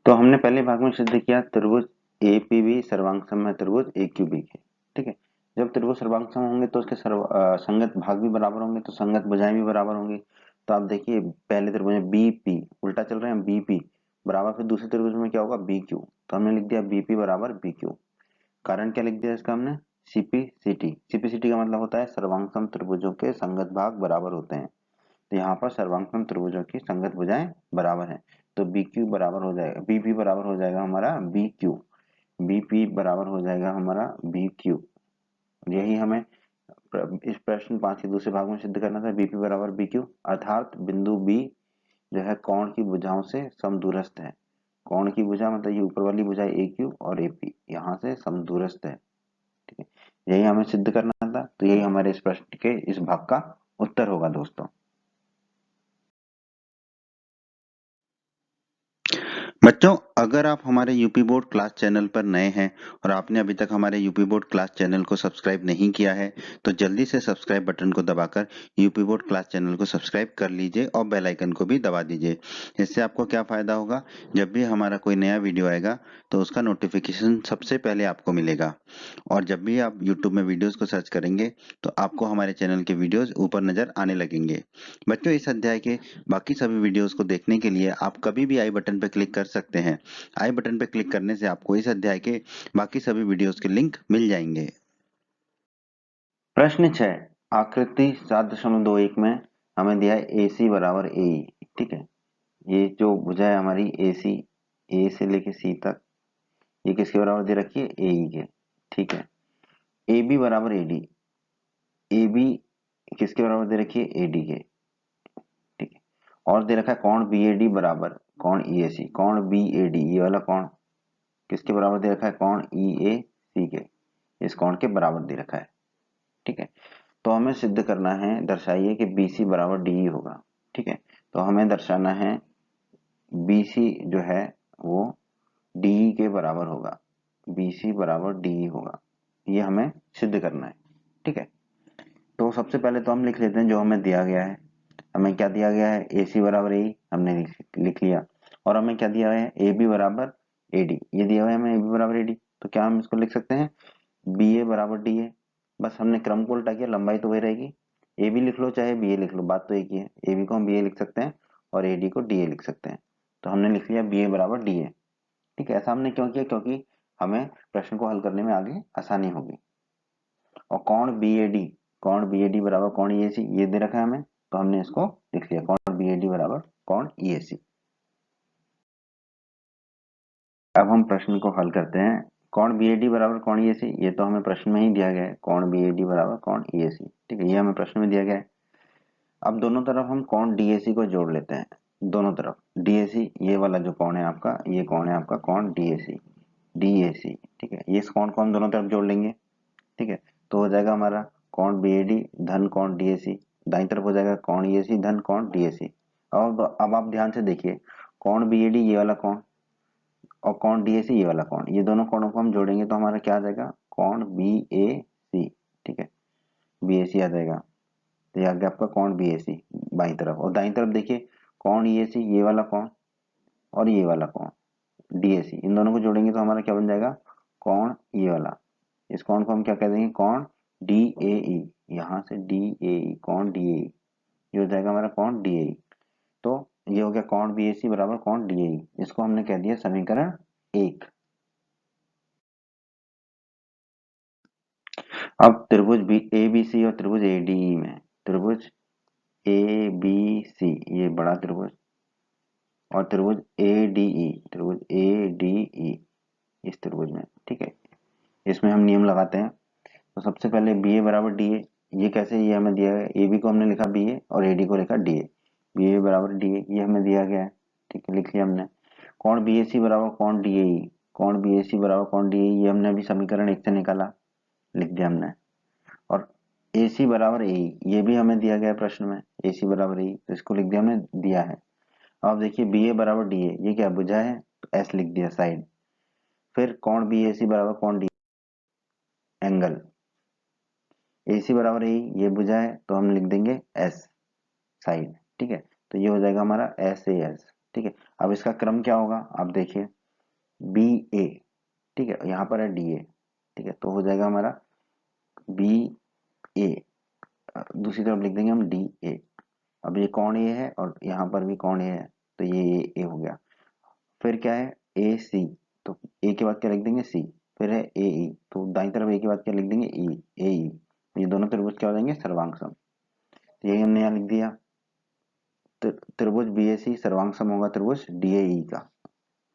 तो हमने पहले भाग में सिद्ध किया त्रिभुज एपीबी सर्वांग सम है त्रिभुज ए क्यू बी के। ठीक है, जब त्रिभुज सर्वांग सम होंगे तो उसके संगत भाग भी बराबर होंगे, तो संगत भुजाएं भी बराबर होंगी। तो आप देखिए, पहले त्रिभुज में बी पी उल्टा चल रहे हैं, बी पी बराबर, फिर दूसरे त्रिभुज में क्या होगा, बी क्यू। तो हमने लिख दिया बी पी बराबर बी क्यू। कारण क्या लिख दिया इसका हमने, सीपीसीटी। सीपीसीटी का मतलब होता है सर्वांग त्रिभुजों के संगत भाग बराबर होते हैं। तो यहाँ पर सर्वांग त्रिभुजों की संगत भुजाएं बराबर हैं। तो बी क्यू बराबर हो जाएगा, बीपी बराबर हो जाएगा हमारा बी क्यू, बीपी बराबर हो जाएगा हमारा बी क्यू। यही हमें इस प्रश्न 5 के दूसरे भाग में सिद्ध करना था, बीपी बराबर बी क्यू, अर्थात बिंदु बी जो है कोण की भुजाओं से समदूरस्थ है। कोण की भुजा मतलब ये ऊपर वाली भुजा ए क्यू और एपी यहाँ से समदूरस्थ है। ठीक है, यही हमें सिद्ध करना था। तो यही हमारे इस प्रश्न के इस भाग का उत्तर होगा दोस्तों। बच्चों, अगर आप हमारे यूपी बोर्ड क्लास चैनल पर नए हैं और आपने अभी तक हमारे यूपी बोर्ड क्लास चैनल को सब्सक्राइब नहीं किया है, तो जल्दी से सब्सक्राइब बटन को दबाकर यूपी बोर्ड क्लास चैनल को सब्सक्राइब कर लीजिए और बेल आइकन को भी दबा दीजिए। इससे आपको क्या फायदा होगा, जब भी हमारा कोई नया वीडियो आएगा तो उसका नोटिफिकेशन सबसे पहले आपको मिलेगा। और जब भी आप यूट्यूब में वीडियोस को सर्च करेंगे तो आपको हमारे चैनल के वीडियोस ऊपर नजर आने लगेंगे। बच्चों, इस अध्याय के बाकी सभी वीडियोस को देखने के लिए आप कभी भी आई बटन पर क्लिक कर सकते हैं। आई बटन पर क्लिक करने से आपको इस अध्याय के बाकी सभी वीडियोस के लिंक मिल जाएंगे। प्रश्न 6, आकृति 7.21 में हमें दिया है AC बराबर AE। ठीक है, ये जो भुजा है हमारी AC, ए से लेके सी तक, ये किसके बराबर दे रखी है, AE के। ठीक है, AB बराबर AD, AB किसके बराबर दे रखी है, AD के। ठीक है, और दे रखा है कोण BAD बराबर कोण EAC। कोण BAD ये वाला कोण किसके बराबर दे रखा है, कोण EAC के। इस कोण के बराबर दे रखा है। ठीक है, तो हमें सिद्ध करना है, दर्शाइए कि BC बराबर DE होगा। ठीक है, तो हमें दर्शाना है BC जो है वो DE के बराबर होगा, BC बराबर DE होगा, ये हमें सिद्ध करना है। ठीक है, तो सबसे पहले तो हम लिख लेते हैं जो हमें दिया गया है। हमें क्या दिया गया है, AC बराबर AE हमने लिख लिया, और हमें क्या दिया है, AB बराबर AD, ये दिया हुआ है हमें AB बराबर AD। तो क्या हम इसको लिख सकते हैं, BA बराबर DA। बस हमने क्रम को उल्टा किया, लंबाई तो वही रहेगी, AB लिख लो चाहे BA लिख लो, बात तो एक ही है। AB को हम BA लिख सकते हैं और AD को DA लिख सकते हैं। तो हमने लिख लिया BA बराबर DA। ठीक है, ऐसा हमने क्यों किया, क्योंकि हमें प्रश्न को हल करने में आगे आसानी होगी। और कोण BAD बराबर कोण EAC ये दे रखा है हमें, तो हमने इसको लिख लिया, कोण BAD बराबर कोण EAC। अब हम प्रश्न को हल करते हैं। कोण BAD बराबर कोण EAC, ये तो हमें प्रश्न में ही दिया गया है, कोण BAD बराबर कोण EAC। ठीक है, ये हमें प्रश्न में दिया गया है। अब दोनों तरफ हम कोण DAC को जोड़ लेते हैं, दोनों तरफ DAC, ये वाला जो कोण है आपका, ये कोण है आपका कोण DAC। ठीक है, ये इस कोण को हम दोनों तरफ जोड़ लेंगे। ठीक है, तो हो जाएगा हमारा कोण BAD धन कोण DAC, दाईं तरफ हो जाएगा कोण EAC धन कोण DAC। अब आप ध्यान से देखिए, कोण BAD ये वाला कोण और कोण DAC ये वाला कोण, ये दोनों कोणों को हम जोड़ेंगे तो हमारा क्या आ जाएगा, कोण BAC। ठीक है, BAC आ जाएगा। तो ये आ गया आपका कोण BAC बाईं तरफ, और दाईं तरफ देखिए कोण EAC ये वाला कोण और ये वाला कोण DAC, इन दोनों को जोड़ेंगे तो हमारा क्या बन जाएगा, कोण ये वाला। इस कोण को हम क्या कह देंगे, कोण DAE, यहाँ से DAE, कोण DAE, ये हो जाएगा हमारा कोण DAE। तो ये हो गया कोण BAC बराबर कोण DAE, इसको हमने कह दिया समीकरण 1। अब त्रिभुज ABC और त्रिभुज ADE में, त्रिभुज ABC ये बड़ा त्रिभुज और त्रिभुज ADE इस त्रिभुज में, ठीक है, इसमें हम नियम लगाते हैं। तो सबसे पहले BA बराबर DA, ये कैसे, ये हमें दिया है, AB को हमने लिखा BA और AD को लिखा DA, BA बराबर DA ये हमें दिया गया है, ठीक है, लिख लिया हमने। कोण BAC बराबर कोण DAE, कोण BAC बराबर कोण DAE ये हमने अभी समीकरण 1 से निकाला, लिख दिया हमने। और AC बराबर AE ये भी हमें दिया गया है प्रश्न में, AC बराबर AE तो इसको लिख दिया हमने, दिया है। अब देखिए BA बराबर DA ये क्या बुझा है, तो S लिख दिया साइड। फिर कोण BAC बराबर कोण DA एंगल, AC बराबर AE ये बुझा है तो हम लिख देंगे S साइड, ठीक है, तो ये हो जाएगा हमारा SAS, ठीक है। अब इसका क्रम क्या होगा, आप देखिए BA, ठीक है, यहाँ पर है DA, ठीक है, तो हो जाएगा हमारा BA, दूसरी तरफ लिख देंगे हम DA। अब ये कोण A है और यहाँ पर भी कोण A है तो ये A हो गया। फिर क्या है AC, तो A के बाद क्या लिख देंगे C, फिर है AE तो दाईं तरफ A के बाद क्या लिख देंगे E, AE, ये दोनों त्रिभुज क्या हो जाएंगे, सर्वांग। तो यही हमने यहाँ लिख दिया, त्रिभुज BAC सर्वांग सम होगा त्रिभुज DAE का,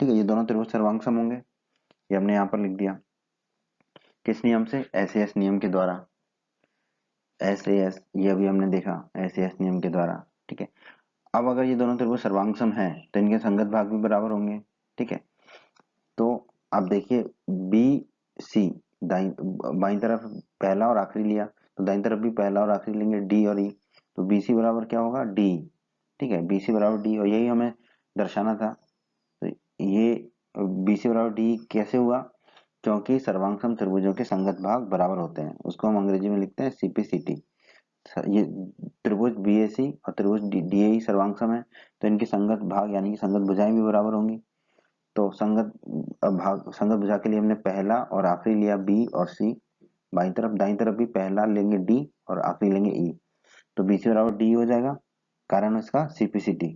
ठीक है, ये दोनों त्रिभुज सर्वांग सम होंगे, ये हमने यहाँ पर लिख दिया। किस नियम से, SAS नियम के द्वारा, SAS ये अभी हमने देखा SAS नियम के द्वारा, ठीक है। अब अगर ये दोनों त्रिभुज सर्वांग सम है तो इनके संगत भाग भी बराबर होंगे, ठीक है। तो अब देखिए BC बाईं तरफ पहला और आखिरी लिया, तो दाईं तरफ भी पहला और आखिरी लेंगे D और E, तो BC बराबर क्या होगा D, ठीक है, BC बराबर D, और यही हमें दर्शाना था। तो ये BC बराबर D कैसे हुआ, क्योंकि सर्वांगसम त्रिभुजों के संगत भाग बराबर होते हैं, उसको हम अंग्रेजी में लिखते हैं CPCT। ये त्रिभुज BAC और त्रिभुज DAE सर्वांगसम है तो इनकी संगत भाग यानी कि संगत भुजाएं भी बराबर होंगी। तो संगत भुजा के लिए हमने पहला और आखिरी लिया B और C, दाईं तरफ भी पहला लेंगे D और आखिरी लेंगे E, तो BC बराबर D हो जाएगा, कारण इसका CPCT,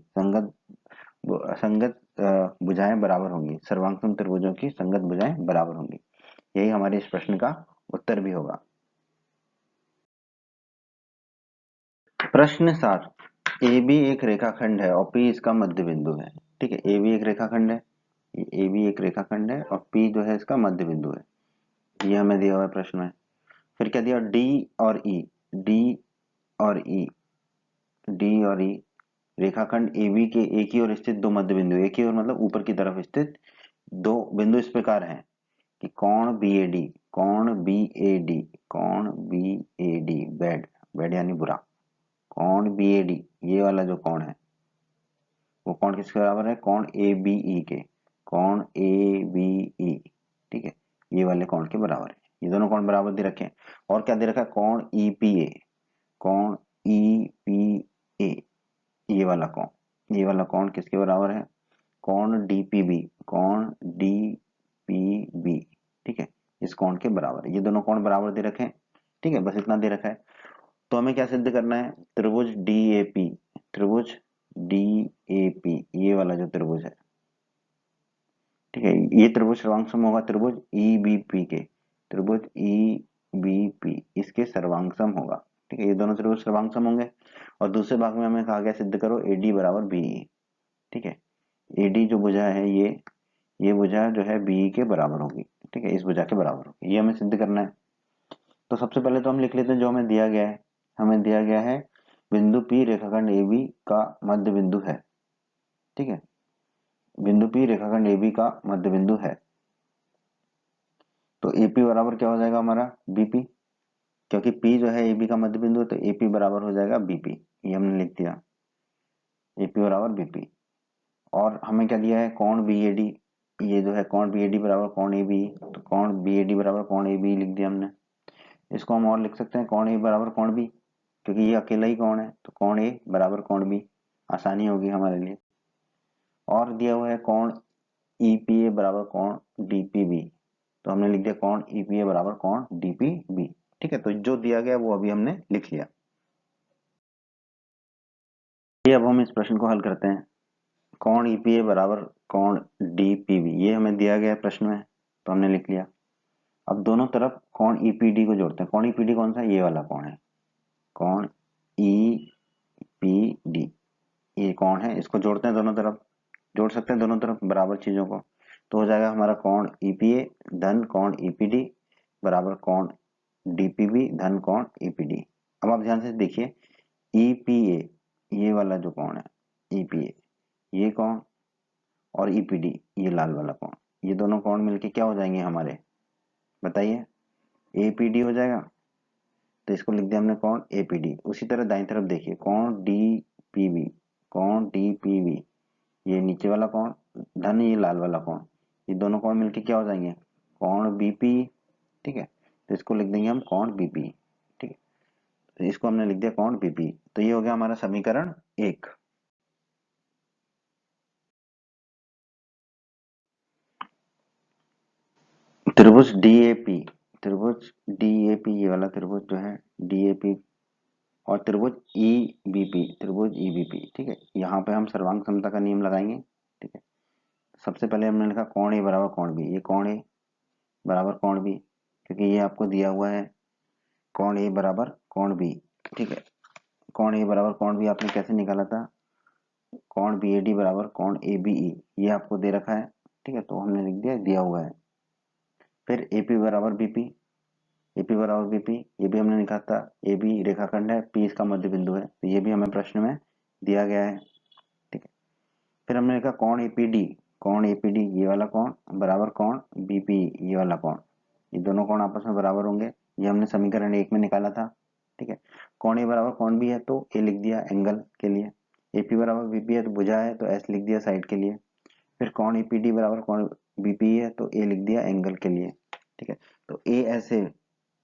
संगत भुजाएं बराबर होंगी, सर्वांगसम त्रिभुजों की संगत भुजाएं बराबर होंगी। यही हमारे इस प्रश्न का उत्तर भी होगा। प्रश्न 7, AB एक रेखाखंड है और P इसका मध्य बिंदु है, ठीक है, AB एक रेखाखंड है, AB एक रेखाखंड है और P जो है इसका मध्य बिंदु है, ये हमें दिया हुआ है प्रश्न में। फिर क्या दिया, D और E, D और E, D और E रेखाखंड AB के एक ही ओर स्थित दो मध्य बिंदु, एक ही ओर मतलब ऊपर की तरफ स्थित दो बिंदु इस प्रकार हैं कि कोण BAD, कोण BAD, कोण BAD बैड, बैड यानी बुरा, कोण BAD ये वाला जो कोण है वो कोण किसके बराबर है, कोण ABE के, कोण ABE, ठीक है, ये वाले कोण के बराबर है, ये दोनों कोण बराबर दे रखे हैं। और क्या दे रखा है, कोण EPA, कोण EPA ये वाला कोण, ये वाला कोण किसके बराबर है, कोण DPB, कोण DPB, ठीक है, इस कोण के बराबर है, ये दोनों कोण बराबर दे रखे हैं, ठीक है, बस इतना दे रखा है। तो हमें क्या सिद्ध करना है, त्रिभुज DAP, त्रिभुज DAP ये वाला जो त्रिभुज है, ठीक है, ये त्रिभुज सर्वांगसम होगा त्रिभुज EBP के, त्रिभुज EBP इसके सर्वांगसम होगा, ठीक है, ये दोनों त्रिभुज सर्वांगसम होंगे। और दूसरे भाग में हमें कहा गया सिद्ध करो AD बराबर BE, ठीक है, AD जो भुजा है ये भुजा जो है BE के बराबर होगी, ठीक है, इस भुजा के बराबर होगी, ये हमें सिद्ध करना है। तो सबसे पहले तो हम लिख लेते हैं जो हमें दिया गया है, हमें दिया गया है बिंदु P रेखाखंड AB का मध्य बिंदु है, ठीक है, बिंदु P रेखाखंड AB का मध्य बिंदु है, तो AP बराबर क्या हो जाएगा हमारा BP, क्योंकि P जो है AB का मध्य बिंदु है तो AP बराबर हो जाएगा BP, ये हमने लिख दिया, AP बराबर BP। और हमें क्या दिया है, कोण BAD, ये जो है कोण BAD बराबर कोण ABE, तो कोण BAD बराबर कोण ABE लिख दिया हमने। इसको हम और लिख सकते हैं कोण A बराबर कोण B, क्योंकि ये अकेला ही कोण है तो कोण A बराबर कोण B, आसानी होगी हमारे लिए। और दिया हुआ है कोण EPA बराबर कोण DPB, तो हमने लिख दिया कोण EPA बराबर कोण DPB, ठीक है, तो जो दिया गया वो अभी हमने लिख लिया। ये अब हम इस प्रश्न को हल करते हैं, कोण EPA बराबर कोण DPB ये हमें दिया गया है प्रश्न में, तो हमने लिख लिया। अब दोनों तरफ कोण ईपीडी को जोड़ते हैं। कोण ईपीडी कौन सा है? ये वाला कोण है, कोण ईपीडी, ये कोण है, इसको जोड़ते हैं दोनों तरफ, जोड़ सकते हैं दोनों तरफ बराबर चीजों को, तो हो जाएगा हमारा कोण ईपीए धन कोण ईपीडी बराबर कोण डीपीबी धन कोण ईपीडी। अब आप ध्यान से देखिए, ईपीए ये वाला जो कोण है, ईपीए ये कोण और ईपीडी ये लाल वाला कोण, ये दोनों कोण मिलके क्या हो जाएंगे हमारे, बताइए, एपीडी हो जाएगा। तो इसको लिख दिया हमने कोण एपीडी। उसी तरह दाईं तरफ देखिए, कोण डीपीबी, कोण डीपीबी ये नीचे वाला कोण धन ये लाल वाला कोण, ये दोनों कोण मिलके क्या हो जाएंगे, कोण बीपी। ठीक है, तो इसको लिख देंगे हम कोण बीपी। ठीक है, तो इसको हमने लिख दिया कोण बीपी। तो ये हो गया हमारा समीकरण 1। त्रिभुज डीएपी, त्रिभुज डीएपी ये वाला त्रिभुज जो है डीएपी और त्रिभुज ईबीपी, त्रिभुज ईबीपी। ठीक है, यहाँ पे हम सर्वांग समता का नियम लगाएंगे। ठीक है, सबसे पहले हमने लिखा कोण ए बराबर कोण बी, ये कोण ए बराबर कोण बी, क्योंकि ये आपको दिया हुआ है कोण ए बराबर कोण बी। ठीक है, कोण ए बराबर कोण बी आपने कैसे निकाला था, कोण बी ए डी बराबर कोण ए बी ई, ये आपको दे रखा है। ठीक है, तो हमने लिख दिया, दिया हुआ है। फिर एपी बराबर बीपी, एपी बराबर बीपी ये भी हमने लिखा था, ए बी रेखाखंड है, पी इसका मध्य बिंदु है, तो ये भी हमें प्रश्न में दिया गया है। ठीक है, फिर हमने लिखा कोण एपीडी, कोण एपीडी ये वाला कोण बराबर कोण बीपी ये वाला कोण, ये दोनों कोण आपस में बराबर होंगे, ये हमने समीकरण 1 में निकाला था। ठीक है, कोण ए बराबर कोण बी है तो ए लिख दिया एंगल के लिए, एपी बराबर बीपी है तो भुजा है तो एस लिख दिया साइड के लिए, फिर कोण ईपीडी बराबर कोण बीपी है तो ए लिख दिया एंगल के लिए। ठीक है, तो ए ऐसे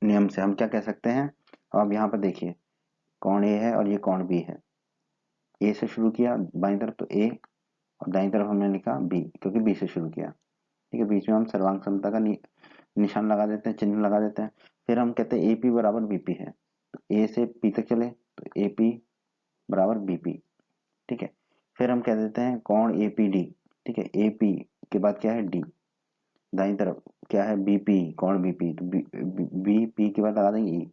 नियम से हम क्या कह सकते हैं, अब यहाँ पर देखिए कोण ए है और ये कोण बी है, ए से शुरू किया बाईं तरफ तो ए और दाईं तरफ हमने लिखा बी, क्योंकि बी से शुरू किया। ठीक है, बीच में हम सर्वांग समता का निशान लगा देते हैं, चिन्ह लगा देते हैं। फिर हम कहते हैं एपी बराबर बीपी है, तो ए से पी तक चले तो एपी बराबर बीपी। ठीक है, फिर हम कह देते हैं कोण एपीडी। ठीक है, एपी के बाद क्या है डी, दाईं तरफ क्या है बीपी, कोण बीपी, तो बीपी के बाद लगा देंगे ई,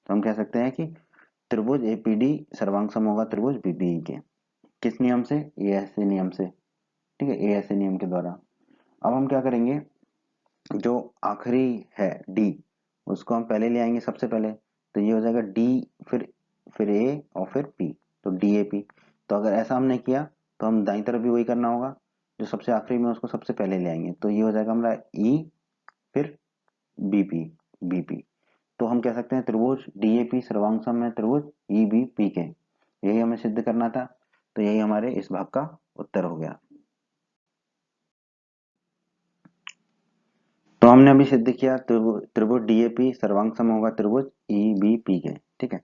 तो हम कह सकते हैं कि त्रिभुज एपीडी सर्वांग होगा त्रिभुज बीपीई के। किस नियम से, ए ऐसे नियम से। ठीक है, ए ऐसे नियम के द्वारा। अब हम क्या करेंगे, जो आखिरी है डी उसको हम पहले ले आएंगे सबसे पहले, तो ये हो जाएगा डी, फिर ए और फिर पी, तो डी ए पी। तो अगर ऐसा हमने किया तो हम दाईं तरफ भी वही करना होगा, जो सबसे आखिरी में उसको सबसे पहले ले आएंगे, तो ये हो जाएगा हमारा ई फिर बीपी, बीपी। तो हम कह सकते हैं त्रिभुज डीएपी सर्वांग सम है त्रिभुज ईबीपी के, यही हमें सिद्ध करना था, तो यही हमारे इस भाग का उत्तर हो गया। तो हमने अभी सिद्ध किया त्रिभुज डीएपी सर्वांग सम होगा त्रिभुज ईबीपी के। ठीक है,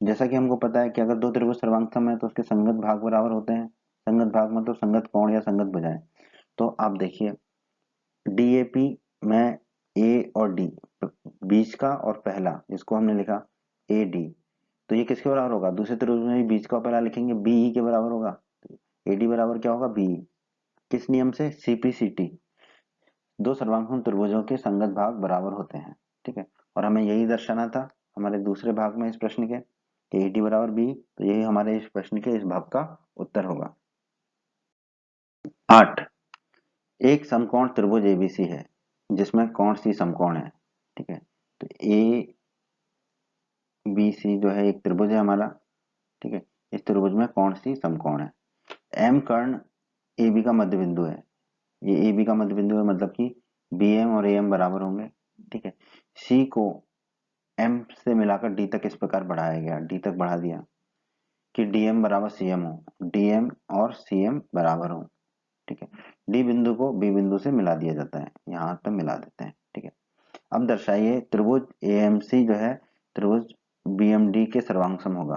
जैसा कि हमको पता है कि अगर दो त्रिभुज सर्वांग सम है तो उसके संगत भाग बराबर होते हैं, संगत भाग मतलब संगत कोण या संगत भुजाएं। तो आप देखिए डीएपी में ए और डी बीच का और पहला जिसको हमने लिखा ए डी, तो ये किसके बराबर होगा, दूसरे त्रिभुज में भी बीच का पहला लिखेंगे बीई के बराबर होगा, ए डी बराबर क्या होगा बीई। किस नियम से, सीपीसीटी, दो सर्वांगसम त्रिभुजों के संगत भाग बराबर होते हैं। ठीक है, और हमें यही दर्शाना था हमारे दूसरे भाग में इस प्रश्न के कि ए डी बराबर बी, तो यही हमारे इस प्रश्न के इस भाग का उत्तर होगा। 8, एक समकोण त्रिभुज एबीसी है जिसमें कोण सी समकोण है। ठीक है, तो ए बी सी जो है एक त्रिभुज है हमारा। ठीक है, इस त्रिभुज में कोण सी समकोण है, एम कर्ण ए बी का मध्य बिंदु है, ये ए बी का मध्य बिंदु है मतलब कि बी एम और ए एम बराबर होंगे। ठीक है, सी को एम से मिलाकर डी तक इस प्रकार बढ़ाया गया, डी तक बढ़ा दिया कि डी एम बराबर सी एम हो, डी एम और सी एम बराबर हो। ठीक है, डी बिंदु को बी बिंदु से मिला दिया जाता है, यहाँ तक मिला देते हैं। ठीक है, अब दर्शाइए त्रिभुज एएमसी जो है त्रिभुज बीएमडी के सर्वांग होगा,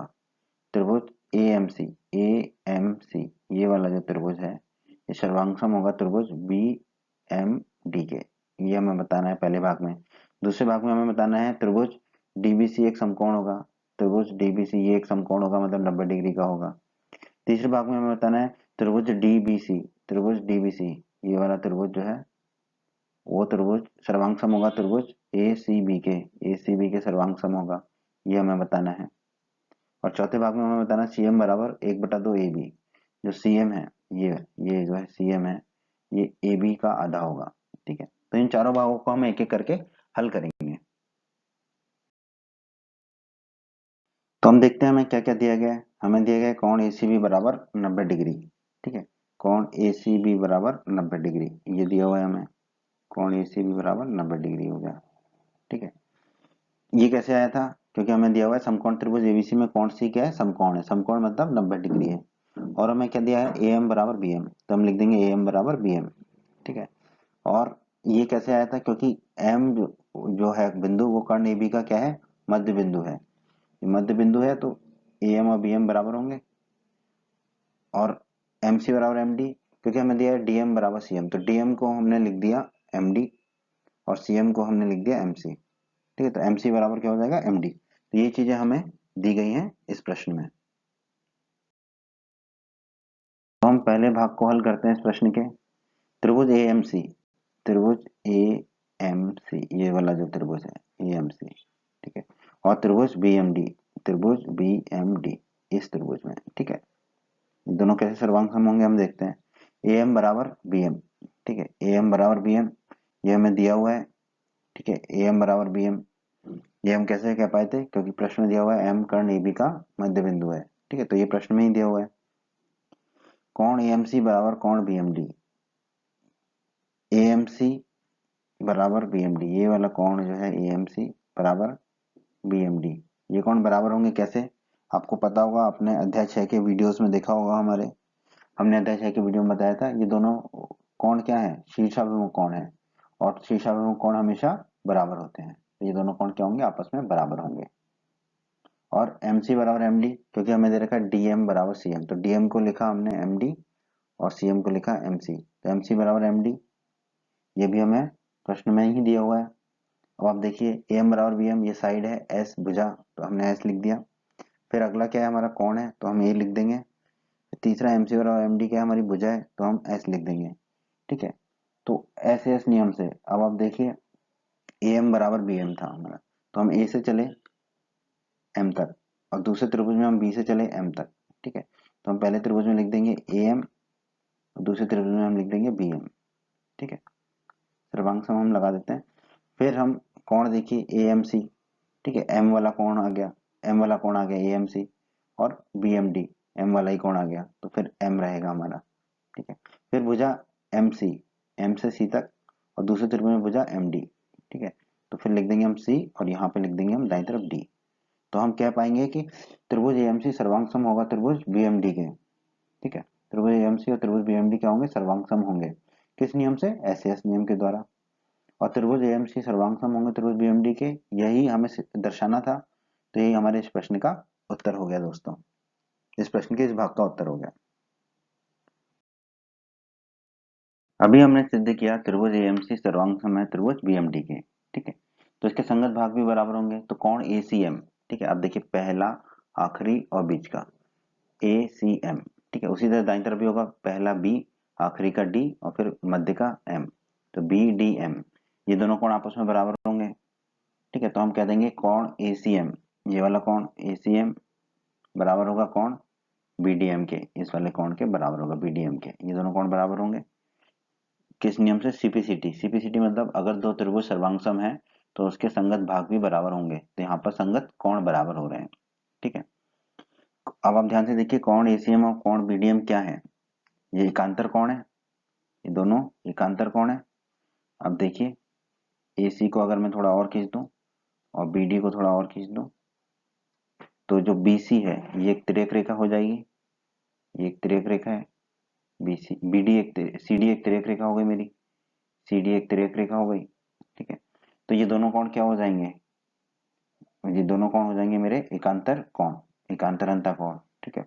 त्रिभुज एएमसी, एएमसी ये वाला जो त्रिभुज है ये सर्वांग होगा त्रिभुज बीएमडी के, ये हमें बताना है पहले भाग में। दूसरे भाग में हमें बताना है त्रिभुज डीबीसी एक समकोण होगा, त्रिभुज डीबीसी ये एक समकोण होगा मतलब 90 डिग्री का होगा। तीसरे भाग में हमें बताना है त्रिभुज डीबीसी, त्रिभुज डीबीसी ये वाला त्रिभुज जो है वो त्रिभुज सर्वांग सम होगा त्रिभुज ACB के सर्वांग सम होगा, ये हमें बताना है। और चौथे भाग में हमें बताना CM बराबर 1/2 AB। जो CM है ये जो है CM है, ये AB का आधा होगा। ठीक है, तो इन चारों भागों को हम एक एक करके हल करेंगे। तो हम देखते हैं हमें क्या क्या दिया गया है। हमें दिया गया है कोण ACB बराबर 90 डिग्री। ठीक है, कोण ACB बराबर 90 डिग्री ये दिया हुआ है हमें। कोण ACB बराबर 90 डिग्री हो गया। ठीक है, ये कैसे आया था? क्योंकि हमें दिया हुआ है समकोण त्रिभुज ABC में कोण C क्या है? समकोण है। समकोण मतलब 90 डिग्री है। और हमें क्या दिया है? AM बराबर BM, तो हम लिख देंगे AM बराबर BM। ठीक है, और ये कैसे आया था? क्योंकि M जो है बिंदु, वो कर्ण AB का क्या है? मध्य बिंदु है। मध्य बिंदु है तो AM और BM बराबर होंगे। और MC बराबर MD, क्योंकि हमें दिया है DM बराबर CM, तो DM को हमने लिख दिया MD और CM को हमने लिख दिया MC। ठीक है, तो MC बराबर क्या हो जाएगा? MD। तो ये चीजें हमें दी गई हैं इस प्रश्न में। तो हम पहले भाग को हल करते हैं इस प्रश्न के। त्रिभुज AMC, त्रिभुज AMC, ये वाला जो त्रिभुज है AMC। ठीक है, और त्रिभुज BMD, त्रिभुज BMD इस त्रिभुज में। ठीक है, दोनों कैसे सर्वांग सम होंगे हम देखते हैं। AM बराबर BM। ठीक है, AM बराबर BM ये हमें दिया हुआ है। ठीक है, AM बराबर BM ये हम कैसे कह पाए थे? क्योंकि प्रश्न में दिया हुआ है M कर्ण AB का मध्य बिंदु है। ठीक है, तो ये प्रश्न में ही दिया हुआ है। कोण AMC बराबर कोण BMD, AMC बराबर BMD, ये वाला कोण जो है AMC बराबर BMD, ये कोण बराबर होंगे कैसे? आपको पता होगा, आपने अध्याय 6 के वीडियोस में देखा होगा। हमने अध्याय 6 के वीडियो में बताया था ये दोनों कोण क्या है? शीर्षाभिमुख कोण है, और शीर्षाभिमुख कोण हमेशा बराबर होते हैं। ये दोनों कोण क्या होंगे? आपस में बराबर होंगे। और MC बराबर MD, क्योंकि हमें दे रखा है DM बराबर CM, तो DM को लिखा हमने MD और CM को लिखा MC, तो MC बराबर MD ये भी हमें प्रश्न में ही दिया हुआ है। अब आप देखिए AM बराबर BM, ये साइड है S भुजा, तो हमने S लिख दिया। फिर अगला क्या है? हमारा कोण है, तो हम A लिख देंगे। तीसरा MC बराबर MD क्या है? हमारी भुजा है, तो हम S लिख देंगे। ठीक है, तो SS नियम से अब आप देखिए AM बराबर BM था हमारा, तो हम A से चले M तक, और दूसरे त्रिभुज में हम B से चले M तक। ठीक है, तो हम पहले त्रिभुज में लिख देंगे AM और दूसरे त्रिभुज में हम लिख देंगे BM। ठीक है, सर्वांग सम हम लगा देते हैं। फिर हम कोण देखिए AMC। ठीक है, M वाला कोण आ गया, M वाला कोण आ गया AMC, और BMD M वाला ही कोण आ गया, तो फिर M रहेगा हमारा। ठीक है, फिर भुजा MC, M से C तक, और दूसरे त्रिभुज में भुजा MD। ठीक है, तो फिर लिख देंगे हम C, और यहाँ पे लिख देंगे हम दाईं तरफ D। तो हम कह पाएंगे कि त्रिभुज AMC सर्वांग सम होगा त्रिभुज BMD के। ठीक है, त्रिभुज AMC और त्रिभुज BMD क्या होंगे? सर्वांग सम होंगे। किस नियम से? SAS नियम के द्वारा। और त्रिभुज AMC सर्वांग सम होंगे त्रिभुज BMD के, यही हमें दर्शाना था। तो यही हमारे इस प्रश्न का उत्तर हो गया दोस्तों। इस प्रश्न के इस भाग का उत्तर हो गया। अभी हमने सिद्ध किया त्रिभुज AMC सर्वांग सम है त्रिभुज BMD के। ठीक है, तो इसके संगत भाग भी बराबर होंगे। तो कोण ACM, ठीक है, अब देखिए पहला, आखिरी और बीच का ACM। ठीक है, उसी तरह दाईं तरफ भी होगा, पहला B, आखिरी का D और फिर मध्य का M, तो BDM ये दोनों कोण आपस में बराबर होंगे। ठीक है, तो हम कह देंगे कोण ACM, ये वाला कोण ACM बराबर होगा कोण BDM के, इस वाले कोण के बराबर होगा BDM के। ये दोनों कोण बराबर होंगे किस नियम से? CPCT। CPCT मतलब अगर दो त्रिभुज सर्वांग सम है तो उसके संगत भाग भी बराबर होंगे, तो यहाँ पर संगत कोण बराबर हो रहे हैं। ठीक है, अब आप ध्यान से देखिए कोण ACM और कोण BDM क्या है? ये एकांतर कोण है, ये दोनों एकांतर कोण है। अब देखिए AC को अगर मैं थोड़ा और खींच दूं और BD को थोड़ा और खींच दूं, तो जो BC है ये एक तिर्यक रेखा हो जाएगी, ये एक तिर्यक रेखा है। BC BD एक CD एक तिर्यक रेखा हो गई मेरी, CD एक तिर्यक रेखा हो गई। ठीक है, तो ये दोनों कोण क्या हो जाएंगे? ये दोनों कोण हो जाएंगे मेरे एकांतर कोण, एकांतर कोण। ठीक है,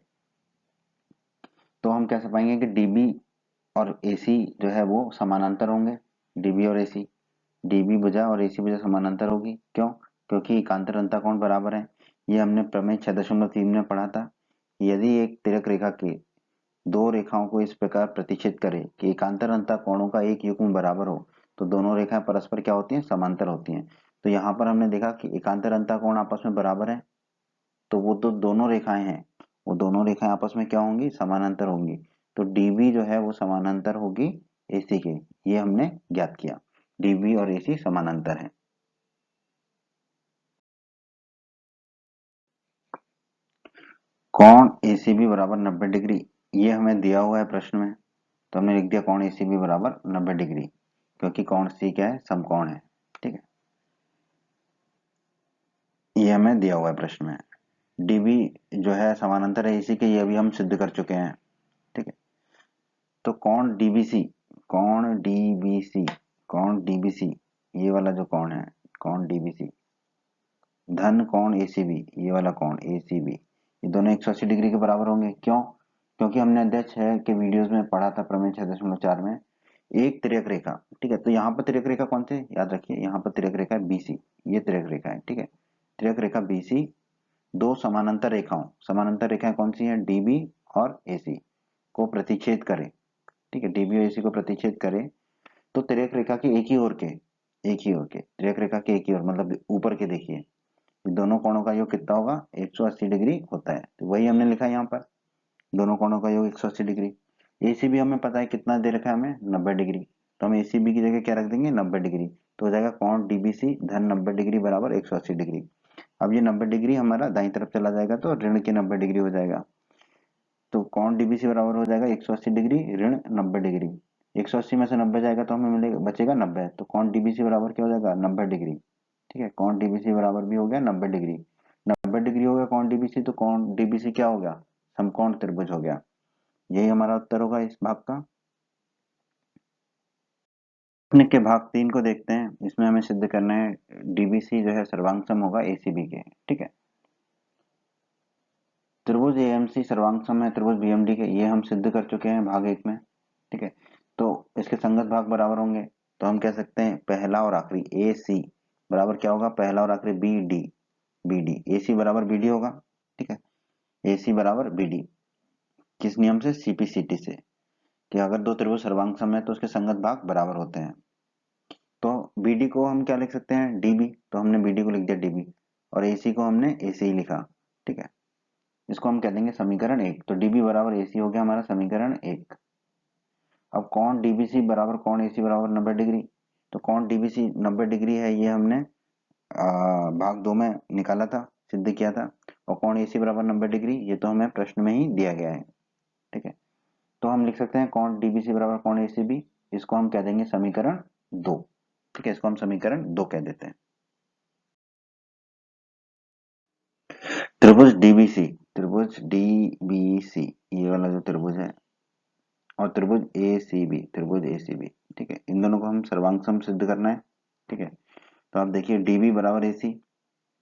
तो हम कैसे पाएंगे कि DB और AC जो है वो समानांतर होंगे। DB और AC, DB भुजा और AC भुजा समानांतर होगी। क्यों? क्योंकि एकांतर अंतःकोण बराबर है। ये हमने प्रमेय 6.3 में पढ़ा था। यदि एक तिर्यक रेखा के दो रेखाओं को इस प्रकार प्रतिच्छेद करे कि एकांतर अंतःकोणों का एक युग्म बराबर हो, तो दोनों रेखाएं परस्पर क्या होती हैं, समांतर होती हैं। तो यहाँ पर हमने देखा कि एकांतर अंतःकोण आपस में बराबर है, तो वो तो दोनों रेखाएं हैं, वो दोनों रेखाएं आपस में क्या होंगी, समानांतर होंगी। तो डीबी जो है वो समानांतर होगी एसी के, ये हमने ज्ञात किया, डीबी और एसी समानांतर है। कोण एसीबी बराबर 90 डिग्री, ये हमें दिया हुआ है प्रश्न में, तो हमने लिख दिया कोण एसीबी बराबर 90 डिग्री, क्योंकि कोण सी क्या है, समकोण है। ठीक है, ये हमें दिया हुआ है प्रश्न में। डीबी जो है समानांतर है एसी के, ये अभी हम सिद्ध कर चुके हैं। ठीक है, तो कोण डीबीसी, कोण डीबीसी, कोण डीबीसी, ये वाला जो कोण है, कोण डीबीसी धन कोण एसीबी, ये वाला कोण एसीबी, ये दोनों 180 डिग्री के बराबर होंगे। क्यों? क्योंकि हमने अध्याय 6 के वीडियोस में पढ़ा था, प्रमेय 6.4 में, एक तिर्यक रेखा। ठीक है, तो यहाँ पर तिर्यक रेखा कौन थे, याद रखिए, यहाँ पर तिर्यक रेखा है बीसी, ये तिर्यक रेखा है। ठीक है, तिर्यक रेखा बीसी दो समानांतर रेखाओं, समानांतर रेखाएं कौन सी हैं, डीबी और एसी को प्रतिच्छेद करे। ठीक है, डीबी और एसी को प्रतिच्छेद करे, तो तिर्यक रेखा के एक ही ओर के, एक ही ओर के, तिर्यक रेखा के एक ही ओर मतलब ऊपर के, देखिए दोनों कोणों का योग कितना होगा, 180 डिग्री होता है। तो वही हमने लिखा है यहाँ पर, दोनों कोणों का योग 180 डिग्री। एसीबी हमें पता है कितना दे रखा है हमें, 90 डिग्री, तो हम एसीबी की जगह क्या रख देंगे, 90 डिग्री। तो हो जाएगा कोण डीबीसी धन 90 डिग्री बराबर 180 डिग्री। अब ये 90 डिग्री हमारा दाईं तरफ चला जाएगा तो ऋण के 90 डिग्री हो जाएगा। तो कोण डीबीसी बराबर हो जाएगा 180 डिग्री ऋण 90 डिग्री। 180 में से 90 जाएगा तो हमें मिलेगा, बचेगा 90। तो कोण डीबीसी बराबर क्या हो जाएगा, 90 डिग्री। ठीक है, कोण डीबीसी बराबर भी हो गया 90 डिग्री। 90 डिग्री हो गया कोण डीबीसी, तो कोण डीबीसी क्या हो गया, समकोण त्रिभुज हो गया। यही हमारा उत्तर होगा इस भाग का। प्रश्न के भाग 3 को देखते हैं, इसमें हमें सिद्ध करना है डीबीसी जो है सर्वांग सम होगा एसीबी के। ठीक है, त्रिभुज एएमसी सर्वांग सम है त्रिभुज बीएमडी के, ये हम सिद्ध कर चुके हैं भाग 1 में। ठीक है, तो इसके संगत भाग बराबर होंगे, तो हम कह सकते हैं पहला और आखिरी ए सी बराबर क्या होगा, पहला और आखिरी बी डी, बी डी, ए सी बराबर बी डी होगा। ठीक है, ए सी बराबर बी डी, किस नियम से, सीपीसीटी से, कि अगर दो त्रिभुज सर्वांग सम है तो उसके संगत भाग बराबर होते हैं। तो बीडी को हम क्या लिख सकते हैं, डीबी, तो हमने बीडी को लिख दिया डीबी, और एसी को हमने एसी ही लिखा। ठीक है, इसको हम कह देंगे समीकरण 1। तो डीबी बराबर एसी हो गया हमारा समीकरण 1। अब कौन डीबीसी बराबर कौन एसी बराबर 90 डिग्री, तो कौन डीबीसी 90 डिग्री है, ये हमने भाग 2 में निकाला था, सिद्ध किया था। और कौन एसी बराबर 90 डिग्री, ये तो हमें प्रश्न में ही दिया गया है। ठीक है, तो हम लिख सकते हैं कौन डीबीसी बराबर कौन एसीबी, इसको हम कह देंगे समीकरण 2। ठीक है, इसको हम समीकरण 2 कह देते हैं। त्रिभुज डीबीसी, त्रिभुज डीबीसी, ये वाला जो त्रिभुज है, और त्रिभुज एसीबी, त्रिभुज एसीबी। ठीक है, इन दोनों को हम सर्वांग सम सिद्ध करना है। ठीक है, तो आप देखिए डीबी बराबर एसी,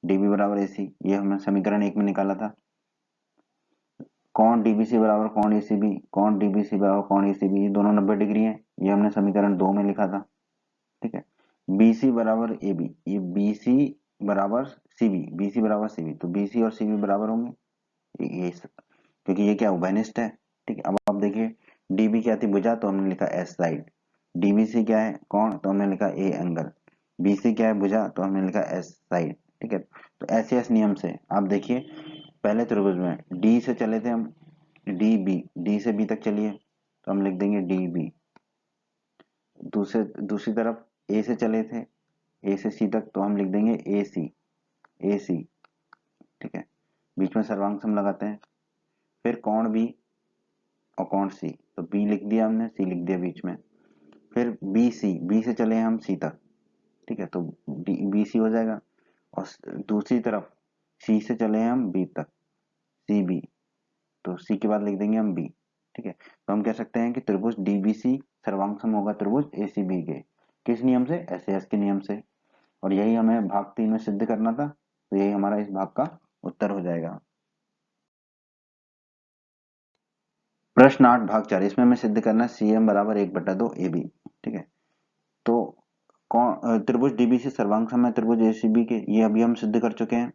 डीबी बराबर एसी, ये हमने समीकरण 1 में निकाला था। कौन डीबीसी बराबर कौन एसीबी, कौन डीबीसी बराबर कौन एसीबी, ये दोनों 90 डिग्री है, ये हमने समीकरण 2 में लिखा था। ठीक है, बीसी बराबर एबी, ये बीसी बराबर सीबी, बीसी बराबर सीबी, तो बीसी और सीबी बराबर होंगे, ये क्योंकि ये क्या उभयनिष्ठ है। ठीक है, अब आप देखिए डीबी क्या थी, भुजा, तो हमने लिखा एस साइड। डीबीसी क्या है, कौन, तो हमने लिखा ए एंगल। बीसी क्या है, भुजा, तो हमने लिखा एस साइड। ठीक है, तो ऐसे एस नियम से आप देखिए, पहले त्रिभुज में डी से चले थे हम, डी बी, डी से बी तक चलिए, तो हम लिख देंगे डी बी। दूसरी तरफ ए से चले थे, ए से सी तक, तो हम लिख देंगे ए सी, ए सी। ठीक है, बीच में सर्वांग सम लगाते हैं। फिर कौन बी और कौन सी, तो बी लिख दिया हमने, सी लिख दिया बीच में। फिर बी सी, बी से चले हम सी तक। ठीक है, तो बी सी हो जाएगा। और दूसरी तरफ सी से चले हम बी तक, सी बी, तो सी के बाद लिख देंगे हम बी। ठीक है, तो हम कह सकते हैं कि त्रिभुज डीबीसी सर्वांग सम होगा त्रिभुज एसीबी के, किस नियम से, एस एस के नियम से। और यही हमें भाग 3 में सिद्ध करना था, तो यही हमारा इस भाग का उत्तर हो जाएगा। प्रश्न 8 भाग 4, इसमें हमें सिद्ध करना है सी एम बराबर 1/2 ए बी। ठीक है, तो कौन त्रिभुज डीबीसी सर्वांग सम है त्रिभुज एसीबी के, ये अभी हम सिद्ध कर चुके हैं।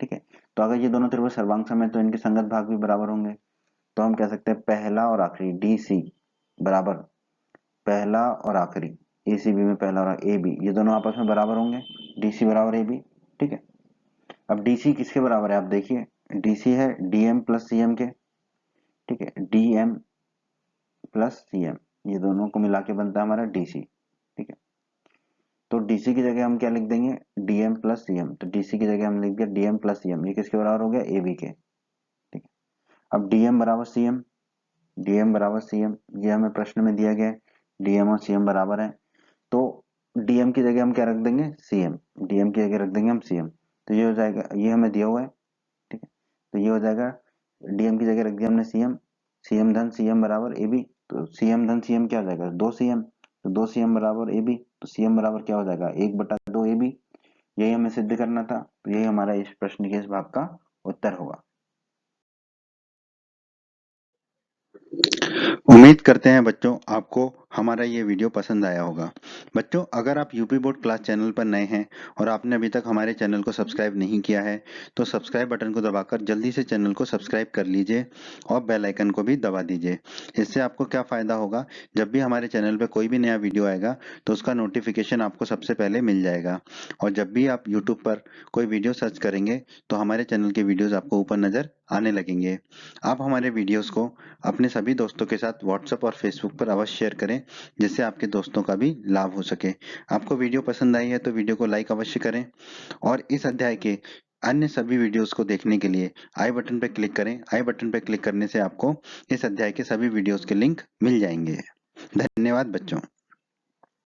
ठीक है, तो अगर ये दोनों त्रिभुज सर्वांग सम है तो इनके संगत भाग भी बराबर होंगे। तो हम कह सकते हैं पहला और आखिरी डी सी बराबर पहला और आखिरी ACB में पहला और AB, ये दोनों आपस में बराबर होंगे, DC बराबर AB। ठीक है, अब DC किसके बराबर है आप देखिए, DC है DM प्लस CM के। ठीक है, DM प्लस CM, ये दोनों को मिला के बनता है हमारा DC। ठीक है, तो DC की जगह हम क्या लिख देंगे, DM प्लस CM, तो DC की जगह हम लिख दिया DM प्लस CM, ये किसके बराबर हो गया, AB के। ठीक है, अब DM बराबर CM, DM बराबर CM, ये हमें प्रश्न में दिया गया है, DM और CM बराबर है, तो DM की जगह हम क्या रख देंगे, CM, DM की जगह रख देंगे हम CM, तो ये हो जाएगा, ये हमें दिया हुआ है। ठीक है, तो ये हो जाएगा, DM की जगह रख दिया हमने CM, CM धन CM बराबर AB, तो CM धन CM क्या हो जाएगा, 2CM, तो 2CM बराबर AB, तो CM बराबर क्या हो जाएगा, 1/2 AB। यही हमें सिद्ध करना था, तो यही हमारा इस प्रश्न के इस भाग का उत्तर होगा। उम्मीद करते हैं बच्चों आपको हमारा ये वीडियो पसंद आया होगा। बच्चों, अगर आप यूपी बोर्ड क्लास चैनल पर नए हैं और आपने अभी तक हमारे चैनल को सब्सक्राइब नहीं किया है तो सब्सक्राइब बटन को दबाकर जल्दी से चैनल को सब्सक्राइब कर लीजिए और बेल आइकन को भी दबा दीजिए। इससे आपको क्या फ़ायदा होगा, जब भी हमारे चैनल पर कोई भी नया वीडियो आएगा तो उसका नोटिफिकेशन आपको सबसे पहले मिल जाएगा। और जब भी आप यूट्यूब पर कोई वीडियो सर्च करेंगे तो हमारे चैनल के वीडियोज़ आपको ऊपर नज़र आने लगेंगे। आप हमारे वीडियोज़ को अपने सभी दोस्तों के साथ व्हाट्सएप और फेसबुक पर अवश्य शेयर करें, जिससे आपके दोस्तों का भी लाभ हो सके। आपको वीडियो पसंद आई है तो वीडियो को लाइक अवश्य करें और इस अध्याय के अन्य सभी वीडियोस को देखने के लिए आई बटन पर क्लिक करें। आई बटन पर क्लिक करने से आपको इस अध्याय के सभी वीडियोस के लिंक मिल जाएंगे। धन्यवाद बच्चों।